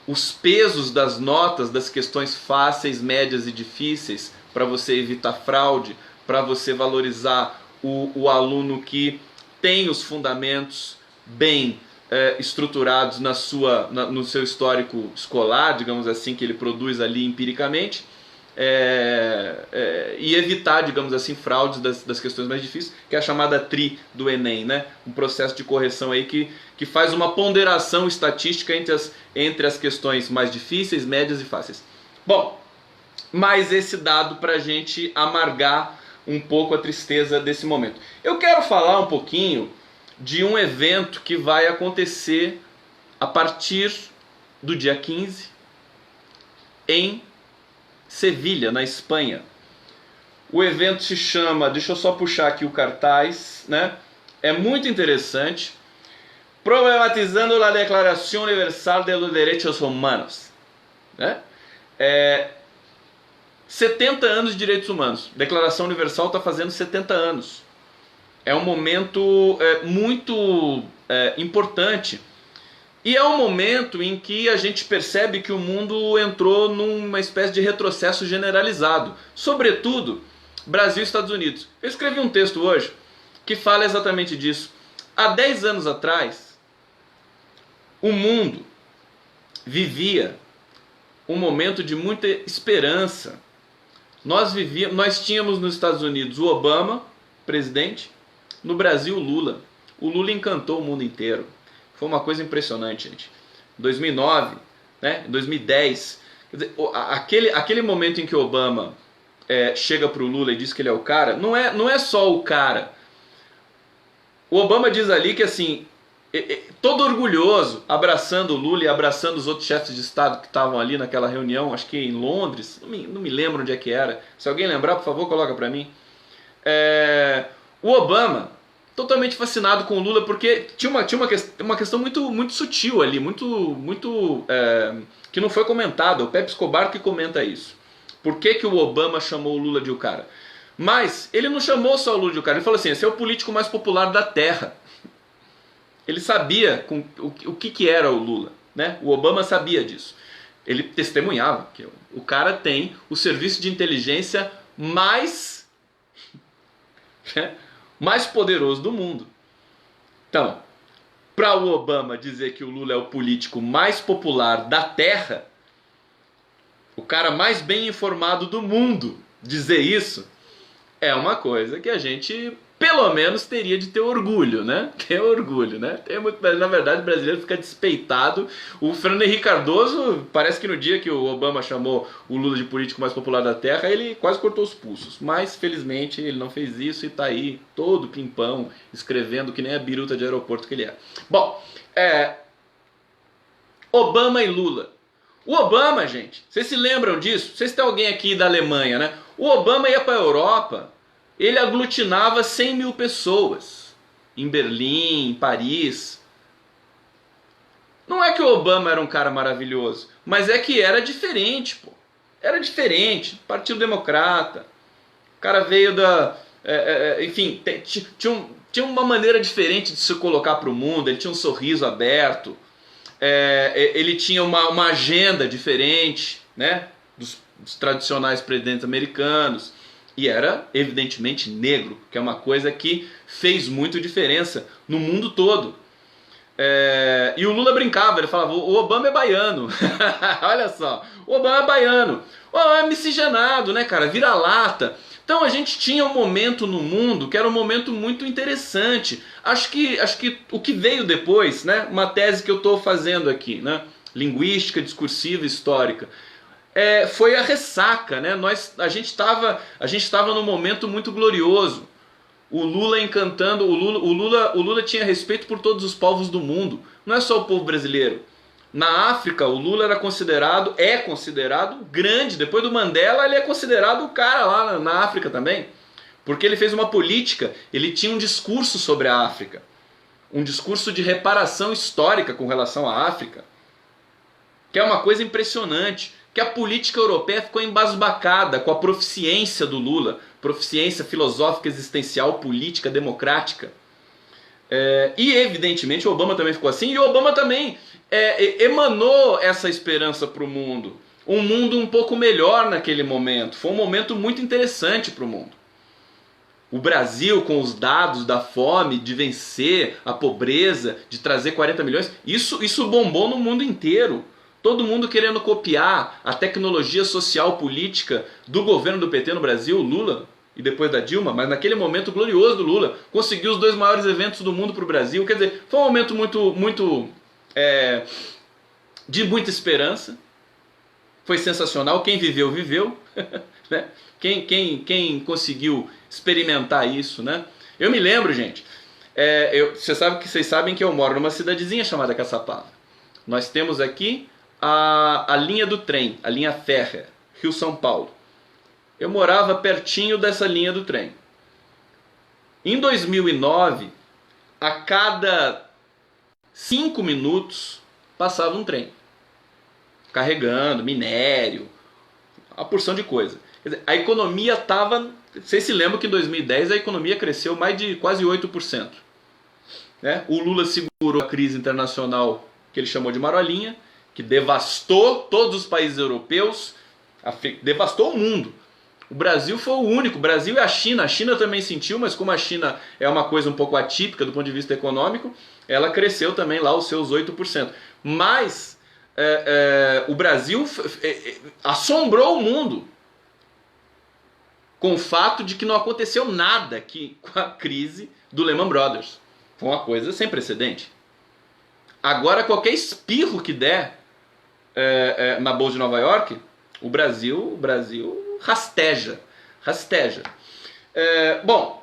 Os pesos das notas, das questões fáceis, médias e difíceis, para você evitar fraude, para você valorizar o aluno que tem os fundamentos bem estruturados no seu histórico escolar, digamos assim, que ele produz ali empiricamente, e evitar, digamos assim, fraudes das questões mais difíceis, que é a chamada TRI do Enem, né? Um processo de correção aí que faz uma ponderação estatística entre as questões mais difíceis, médias e fáceis. Bom, mais esse dado para a gente amargar um pouco a tristeza desse momento. Eu quero falar um pouquinho de um evento que vai acontecer a partir do dia 15 em Sevilha, na Espanha. O evento se chama, deixa eu só puxar aqui o cartaz, né? É muito interessante. Problematizando a Declaração Universal de los Derechos Humanos, né? 70 anos de direitos humanos. A Declaração Universal está fazendo 70 anos. É um momento muito importante. E é um momento em que a gente percebe que o mundo entrou numa espécie de retrocesso generalizado. Sobretudo, Brasil e Estados Unidos. Eu escrevi um texto hoje que fala exatamente disso. Há 10 anos atrás, o mundo vivia um momento de muita esperança. Nós tínhamos nos Estados Unidos o Obama, presidente, no Brasil o Lula. O Lula encantou o mundo inteiro. Foi uma coisa impressionante, gente. Em 2009, né, em 2010, quer dizer, aquele momento em que o Obama chega para o Lula e diz que ele é o cara, não é só o cara. O Obama diz ali que, assim, todo orgulhoso, abraçando o Lula e abraçando os outros chefes de Estado que estavam ali naquela reunião, acho que em Londres, não me lembro onde é que era. Se alguém lembrar, por favor, coloca para mim. O Obama, totalmente fascinado com o Lula, porque tinha uma questão muito, muito sutil ali, que não foi comentada. O Pepe Escobar que comenta isso. Por que o Obama chamou o Lula de o cara? Mas ele não chamou só o Lula de o cara, ele falou assim, esse é o político mais popular da Terra. Ele sabia o que era o Lula, né? O Obama sabia disso. Ele testemunhava que o cara tem o serviço de inteligência mais poderoso do mundo. Então, para o Obama dizer que o Lula é o político mais popular da Terra, o cara mais bem informado do mundo dizer isso, é uma coisa que a gente, pelo menos, teria de ter orgulho, né? Ter orgulho, né? Na verdade, o brasileiro fica despeitado. O Fernando Henrique Cardoso, parece que no dia que o Obama chamou o Lula de político mais popular da Terra, ele quase cortou os pulsos. Mas, felizmente, ele não fez isso e tá aí, todo pimpão, escrevendo que nem a biruta de aeroporto que ele é. Bom, Obama e Lula. O Obama, gente, vocês se lembram disso? Vocês têm alguém aqui da Alemanha, né? O Obama ia para a Europa, ele aglutinava 100 mil pessoas. Em Berlim, em Paris. Não é que o Obama era um cara maravilhoso, mas é que era diferente, pô. Era diferente. Partido Democrata. O cara veio enfim, tinha uma maneira diferente de se colocar para o mundo, ele tinha um sorriso aberto. Ele tinha uma agenda diferente, né, dos tradicionais presidentes americanos, e era evidentemente negro, que é uma coisa que fez muito diferença no mundo todo. E o Lula brincava, ele falava, o Obama é baiano. Olha só, o Obama é baiano, o Obama é miscigenado, né, cara, vira-lata. Então a gente tinha um momento no mundo que era um momento muito interessante. Acho que o que veio depois, né, uma tese que eu estou fazendo aqui, né, linguística, discursiva, histórica, foi a ressaca, né? A gente estava num momento muito glorioso. O Lula encantando, o Lula tinha respeito por todos os povos do mundo. Não é só o povo brasileiro. Na África, o Lula é considerado grande. Depois do Mandela, ele é considerado o cara lá na África também. Porque ele fez uma política, ele tinha um discurso sobre a África, um discurso de reparação histórica com relação à África, que é uma coisa impressionante, que a política europeia ficou embasbacada com a proficiência do Lula, proficiência filosófica, existencial, política, democrática. E evidentemente o Obama também ficou assim, e o Obama também emanou essa esperança para o mundo. Um mundo um pouco melhor naquele momento. Foi um momento muito interessante para o mundo. O Brasil, com os dados da fome, de vencer a pobreza, de trazer 40 milhões, isso bombou no mundo inteiro. Todo mundo querendo copiar a tecnologia social política do governo do PT no Brasil, Lula, e depois da Dilma, mas naquele momento glorioso do Lula, conseguiu os 2 maiores eventos do mundo para o Brasil. Quer dizer, foi um momento de muita esperança. Foi sensacional. Quem viveu, viveu. Né? Quem conseguiu experimentar isso, né? Eu me lembro, gente, vocês sabem que eu moro numa cidadezinha chamada Caçapava. Nós temos aqui a linha do trem, a linha férrea, Rio-São Paulo. Eu morava pertinho dessa linha do trem. Em 2009, a cada 5 minutos passava um trem, carregando minério, uma porção de coisa. Quer dizer, a economia estava... Vocês se lembram que em 2010 a economia cresceu mais de quase 8%. Né? O Lula segurou a crise internacional que ele chamou de marolinha, que devastou todos os países europeus, devastou o mundo. O Brasil foi o único, o Brasil e a China também sentiu, mas como a China é uma coisa um pouco atípica do ponto de vista econômico, ela cresceu também lá os seus 8%. Mas o Brasil assombrou o mundo com o fato de que não aconteceu nada com a crise do Lehman Brothers. Foi uma coisa sem precedente. Agora, qualquer espirro que der na Bolsa de Nova York, o Brasil rasteja. Bom,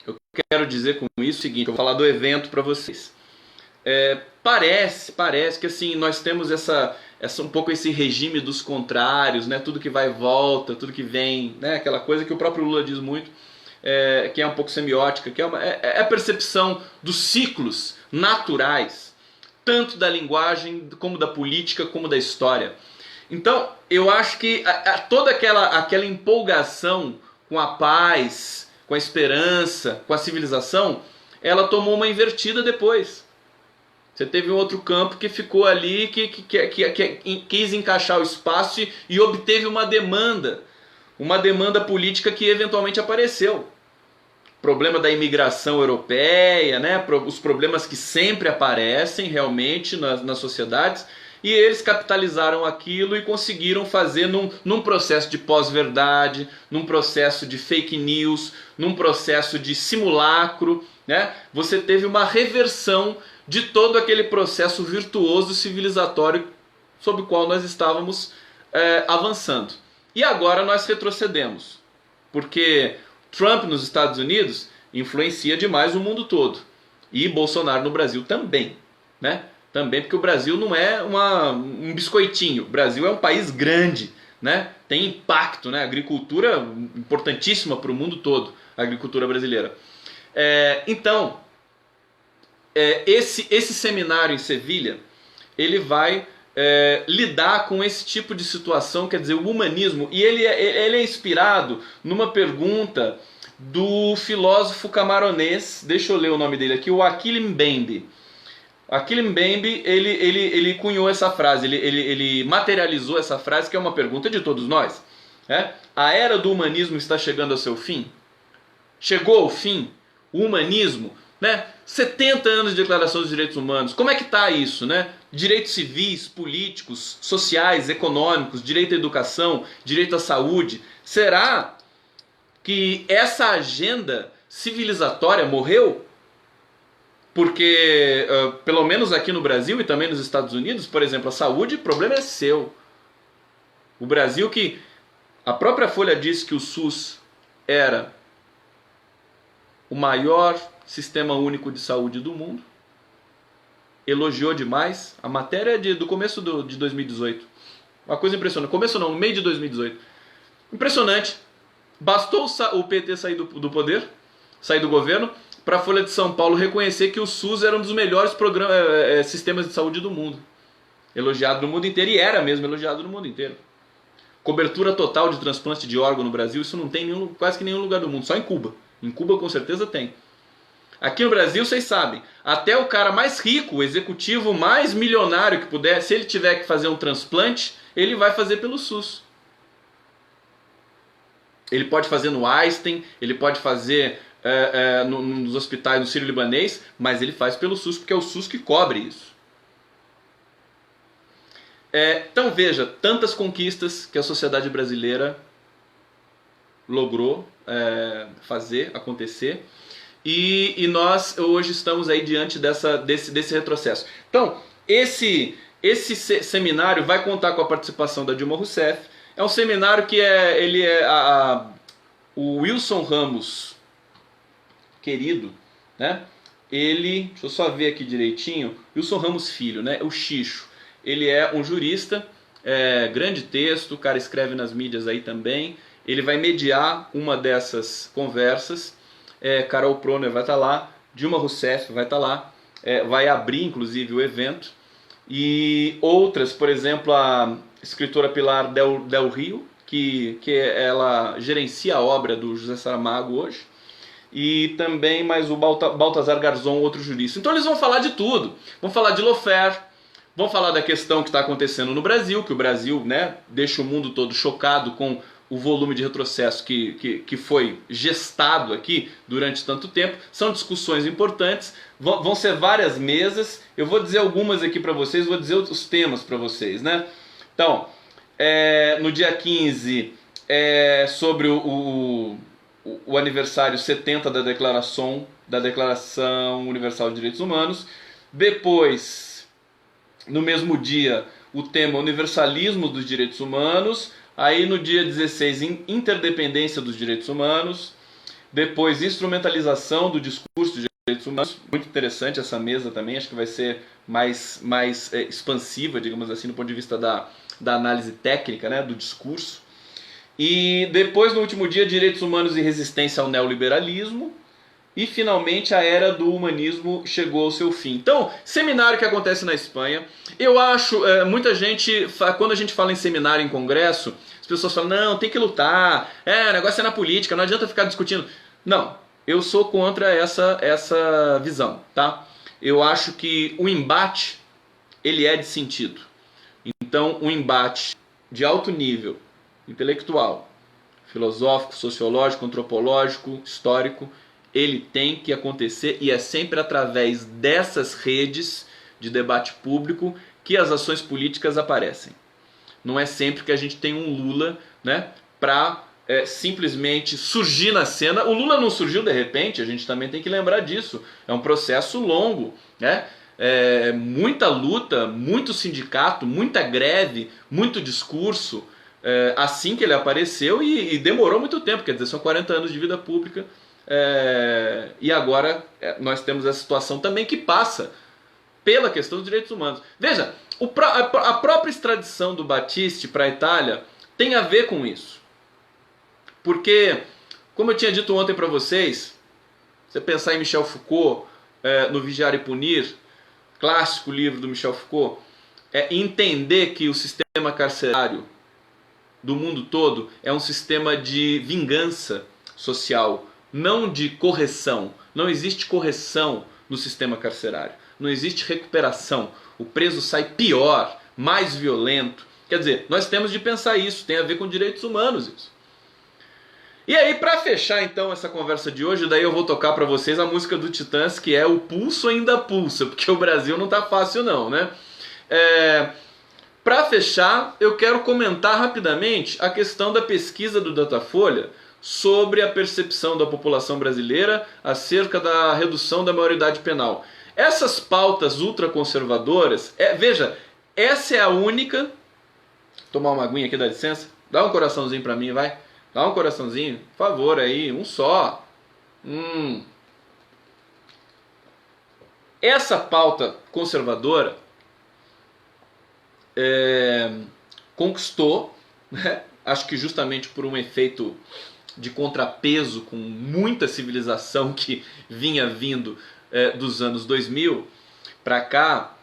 eu quero dizer com isso o seguinte, eu vou falar do evento para vocês. Parece que assim, nós temos um pouco esse regime dos contrários, né? Tudo que vai e volta, tudo que vem, né? Aquela coisa que o próprio Lula diz muito, que é um pouco semiótica, que é a percepção dos ciclos naturais, tanto da linguagem, como da política, como da história. Então, eu acho que toda aquela empolgação com a paz, com a esperança, com a civilização, ela tomou uma invertida depois. Você teve um outro campo que ficou ali, que quis encaixar o espaço e obteve uma demanda política que eventualmente apareceu. Problema da imigração europeia, né? Os problemas que sempre aparecem realmente nas sociedades, e eles capitalizaram aquilo e conseguiram fazer num processo de pós-verdade, num processo de fake news, num processo de simulacro, né? Você teve uma reversão de todo aquele processo virtuoso civilizatório sobre o qual nós estávamos avançando. E agora nós retrocedemos, porque Trump nos Estados Unidos influencia demais o mundo todo, e Bolsonaro no Brasil também, né? Também porque o Brasil não é um biscoitinho, o Brasil é um país grande, né? Tem impacto, né? Agricultura importantíssima para o mundo todo, a agricultura brasileira. Então, esse seminário em Sevilha, ele vai lidar com esse tipo de situação, quer dizer, o humanismo, e ele é inspirado numa pergunta do filósofo camaronês, deixa eu ler o nome dele aqui, o Achille Mbembe. Achille Mbembe, ele cunhou essa frase, ele materializou essa frase, que é uma pergunta de todos nós. A era do humanismo está chegando ao seu fim? Chegou ao fim? O humanismo, né? 70 anos de Declaração dos Direitos Humanos, como é que está isso, né? Direitos civis, políticos, sociais, econômicos, direito à educação, direito à saúde. Será que essa agenda civilizatória morreu? Porque, pelo menos aqui no Brasil e também nos Estados Unidos, por exemplo, a saúde, o problema é seu. O Brasil, que a própria Folha disse que o SUS era o maior sistema único de saúde do mundo, elogiou demais. A matéria é do começo de 2018. Uma coisa impressionante. Começo não, no meio de 2018. Impressionante. Bastou o PT sair do poder, sair do governo, para a Folha de São Paulo reconhecer que o SUS era um dos melhores sistemas de saúde do mundo. Elogiado no mundo inteiro, e era mesmo elogiado no mundo inteiro. Cobertura total de transplante de órgão no Brasil, isso não tem quase que nenhum lugar do mundo, só em Cuba. Em Cuba com certeza tem. Aqui no Brasil, vocês sabem, até o cara mais rico, o executivo mais milionário que puder, se ele tiver que fazer um transplante, ele vai fazer pelo SUS. Ele pode fazer no Einstein, ele pode fazer nos hospitais do Sírio-Libanês, mas ele faz pelo SUS, porque é o SUS que cobre isso. Então veja, tantas conquistas que a sociedade brasileira logrou fazer acontecer, e nós hoje estamos aí diante desse retrocesso. Então, esse seminário vai contar com a participação da Dilma Rousseff. É um seminário que o Wilson Ramos, querido, né? Deixa eu só ver aqui direitinho, Wilson Ramos Filho, né? O Xixo. Ele é um jurista, grande texto, o cara escreve nas mídias aí também. Ele vai mediar uma dessas conversas. Carol Proner vai estar lá, Dilma Rousseff vai estar lá, vai abrir inclusive o evento. E outras, por exemplo, a escritora Pilar Del Rio, que ela gerencia a obra do José Saramago hoje. E também mais o Baltazar Garzon, outro jurista. Então eles vão falar de tudo. Vão falar de lawfare, vão falar da questão que está acontecendo no Brasil, que o Brasil, né, deixa o mundo todo chocado com o volume de retrocesso que foi gestado aqui durante tanto tempo. São discussões importantes, vão ser várias mesas. Eu vou dizer algumas aqui para vocês, vou dizer os temas para vocês, né? Então, no dia 15, sobre o aniversário 70 da Declaração Universal de Direitos Humanos. Depois, no mesmo dia, o tema universalismo dos direitos humanos. Aí no dia 16, interdependência dos direitos humanos. Depois, instrumentalização do discurso de direitos humanos. Muito interessante essa mesa também, acho que vai ser mais expansiva, digamos assim, do ponto de vista da análise técnica, né, do discurso. E depois, no último dia, direitos humanos e resistência ao neoliberalismo. E finalmente a era do humanismo chegou ao seu fim. Então, seminário que acontece na Espanha. Eu acho, muita gente, quando a gente fala em seminário, em congresso, as pessoas falam, não, tem que lutar, o negócio é na política, não adianta ficar discutindo. Não, eu sou contra essa visão, tá? Eu acho que o embate, ele é de sentido. Então, um embate de alto nível, intelectual, filosófico, sociológico, antropológico, histórico, ele tem que acontecer, e é sempre através dessas redes de debate público que as ações políticas aparecem. Não é sempre que a gente tem um Lula, né, para simplesmente surgir na cena. O Lula não surgiu de repente, a gente também tem que lembrar disso. É um processo longo, né? Muita luta, muito sindicato, muita greve, muito discurso, assim que ele apareceu, e demorou muito tempo, quer dizer, são 40 anos de vida pública. E agora nós temos essa situação também que passa pela questão dos direitos humanos. Veja, a própria extradição do Battisti para a Itália tem a ver com isso. Porque, como eu tinha dito ontem para vocês, você pensar em Michel Foucault, no Vigiar e Punir, clássico livro do Michel Foucault, entender que o sistema carcerário do mundo todo é um sistema de vingança social, não de correção. Não existe correção no sistema carcerário. Não existe recuperação. O preso sai pior, mais violento. Quer dizer, nós temos de pensar isso. Tem a ver com direitos humanos isso. E aí, para fechar então essa conversa de hoje, daí eu vou tocar para vocês a música do Titãs, que é O Pulso Ainda Pulsa, porque o Brasil não tá fácil não, né? Para fechar, eu quero comentar rapidamente a questão da pesquisa do Datafolha sobre a percepção da população brasileira acerca da redução da maioridade penal. Essas pautas ultraconservadoras, veja, essa é a única... Tomar uma aguinha aqui, dá licença? Dá um coraçãozinho para mim, vai. Dá um coraçãozinho, por favor, aí, um só. Essa pauta conservadora conquistou, né, acho que justamente por um efeito de contrapeso com muita civilização que vinha vindo dos anos 2000 para cá.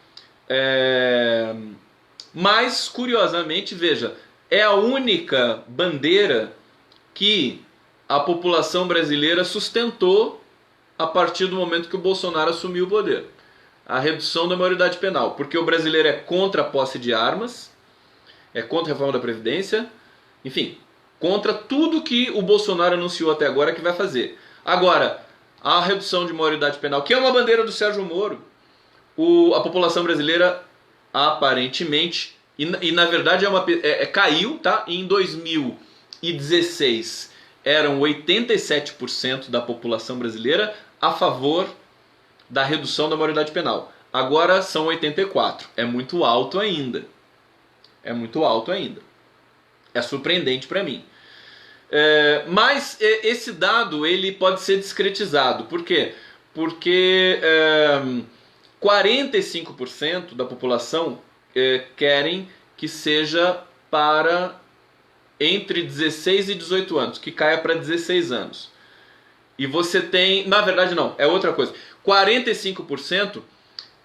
Mas, curiosamente, veja, é a única bandeira que a população brasileira sustentou a partir do momento que o Bolsonaro assumiu o poder. A redução da maioridade penal, porque o brasileiro é contra a posse de armas, é contra a reforma da Previdência, enfim, contra tudo que o Bolsonaro anunciou até agora que vai fazer. Agora, a redução de maioridade penal, que é uma bandeira do Sérgio Moro, a população brasileira aparentemente, e na verdade caiu, tá? Em 2016 eram 87% da população brasileira a favor da redução da maioridade penal. Agora são 84%. É muito alto ainda. É muito alto ainda. É surpreendente para mim. Mas esse dado ele pode ser discretizado. Por quê? Porque 45% da população querem que seja para entre 16 e 18 anos, que caia para 16 anos. E você tem... Na verdade não, é outra coisa. 45%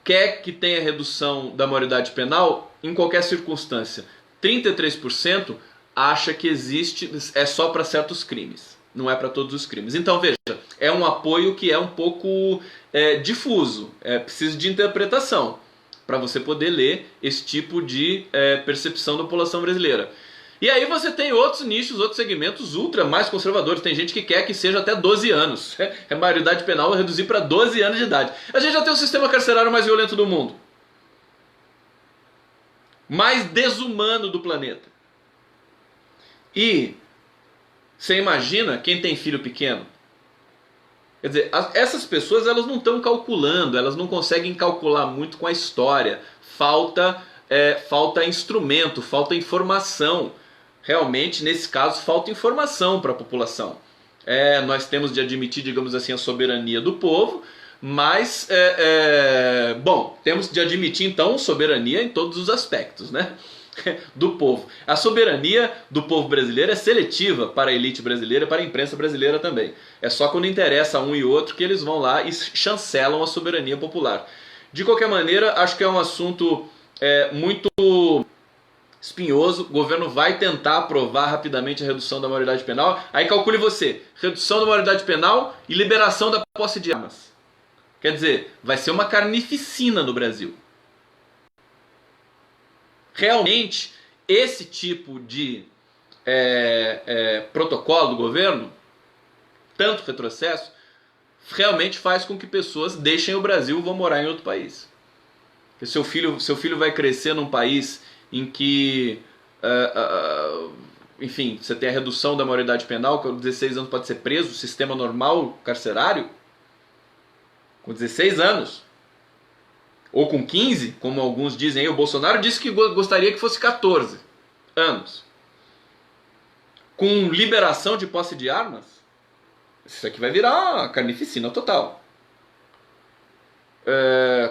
quer que tenha redução da maioridade penal em qualquer circunstância. 33% acha que existe, é só para certos crimes, não é para todos os crimes. Então veja, é um apoio que é um pouco difuso, precisa de interpretação para você poder ler esse tipo de percepção da população brasileira. E aí você tem outros nichos, outros segmentos ultra mais conservadores. Tem gente que quer que seja até 12 anos. A maioridade penal é reduzir para 12 anos de idade. A gente já tem o sistema carcerário mais violento do mundo. Mais desumano do planeta. E você imagina quem tem filho pequeno? Quer dizer, essas pessoas elas não estão calculando, elas não conseguem calcular muito com a história. Falta instrumento, falta informação. Realmente, nesse caso, falta informação para a população. Nós temos de admitir, digamos assim, a soberania do povo, mas, bom, temos de admitir, então, soberania em todos os aspectos, né? Do povo. A soberania do povo brasileiro é seletiva para a elite brasileira e para a imprensa brasileira também. É só quando interessa a um e outro que eles vão lá e chancelam a soberania popular. De qualquer maneira, acho que é um assunto muito espinhoso. O governo vai tentar aprovar rapidamente a redução da maioridade penal. Aí calcule você, redução da maioridade penal e liberação da posse de armas. Quer dizer, vai ser uma carnificina no Brasil. Realmente, esse tipo de protocolo do governo, tanto retrocesso, realmente faz com que pessoas deixem o Brasil e vão morar em outro país. Porque seu filho vai crescer num país em que, enfim, você tem a redução da maioridade penal, que com 16 anos pode ser preso, sistema normal carcerário, com 16 anos. Ou com 15, como alguns dizem aí. O Bolsonaro disse que gostaria que fosse 14 anos. Com liberação de posse de armas, isso aqui vai virar uma carnificina total.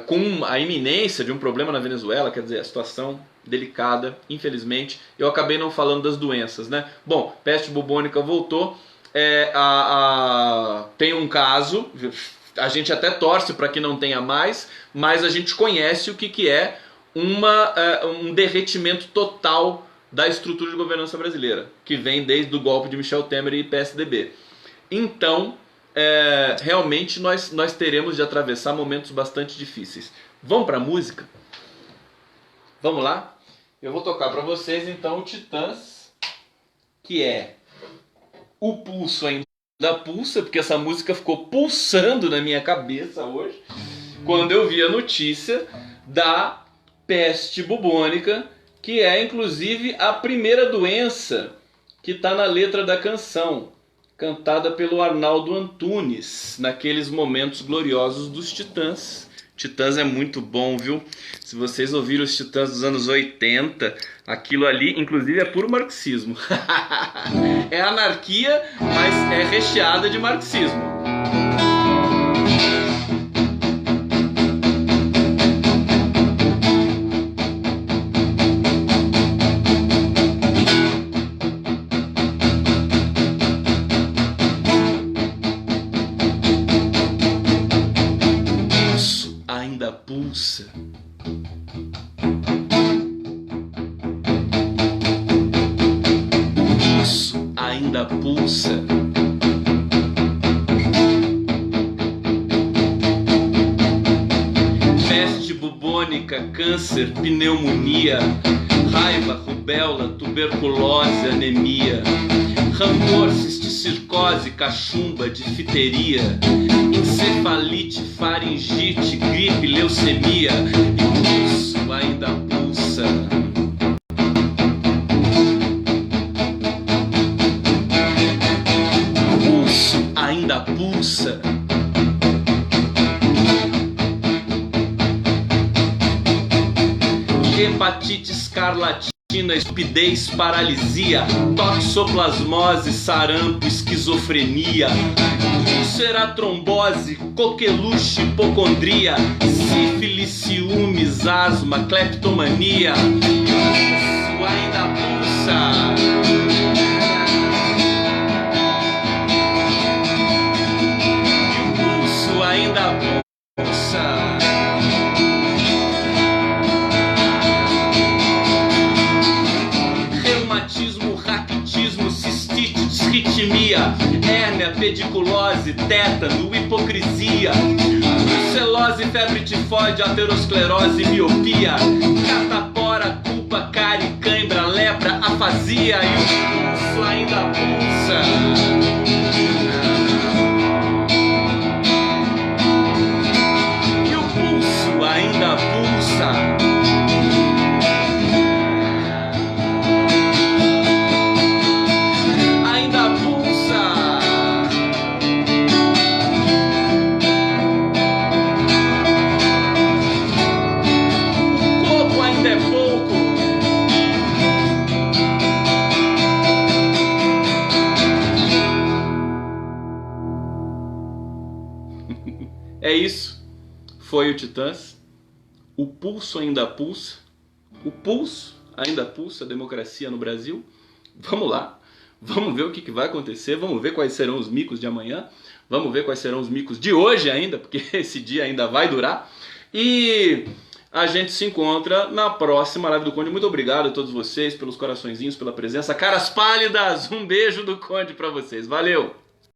Com a iminência de um problema na Venezuela, quer dizer, a situação delicada, infelizmente. Eu acabei não falando das doenças, né? Bom, peste bubônica voltou. Tem um caso... A gente até torce para que não tenha mais, mas a gente conhece o que é um derretimento total da estrutura de governança brasileira, que vem desde o golpe de Michel Temer e PSDB. Então, realmente nós teremos de atravessar momentos bastante difíceis. Vamos para a música? Vamos lá? Eu vou tocar para vocês então o Titãs, que é O Pulso Ainda Pulsa, porque essa música ficou pulsando na minha cabeça hoje, quando eu vi a notícia da peste bubônica, que é inclusive a primeira doença que está na letra da canção, cantada pelo Arnaldo Antunes, naqueles momentos gloriosos dos Titãs. Titãs é muito bom, viu? Se vocês ouviram os Titãs dos anos 80, aquilo ali, inclusive, é puro marxismo. É anarquia, mas é recheada de marxismo. pulsa. O pulso ainda pulsa. Peste bubônica, câncer, pneumonia, raiva, rubéola, tuberculose, anemia, rancor, cisticircose, cachumba, difteria, encefalite, faringite, gripe, leucemia, e o pulso ainda pulsa. O pulso ainda pulsa. Hepatite, escarlatina, estupidez, paralisia, toxoplasmose, sarampo, esquizofrenia, úlcera, trombose, coqueluche, hipocondria, sífilis, ciúmes, asma, cleptomania. Isso ainda pulsa. E o pulso ainda pulsa. Disritmia, hérnia, pediculose, tétano, hipocrisia, brucelose, febre tifoide, aterosclerose, miopia, catapora, culpa, cárie, cãibra, lepra, afasia, e o pulso ainda pulsa. E o pulso ainda pulsa. É isso, foi o Titãs. O pulso ainda pulsa. O pulso ainda pulsa a democracia no Brasil. Vamos lá, vamos ver o que vai acontecer. Vamos ver quais serão os micos de amanhã. Vamos ver quais serão os micos de hoje ainda, porque esse dia ainda vai durar. E a gente se encontra na próxima live do Conde. Muito obrigado a todos vocês pelos coraçõezinhos, pela presença. Caras pálidas, um beijo do Conde pra vocês. Valeu!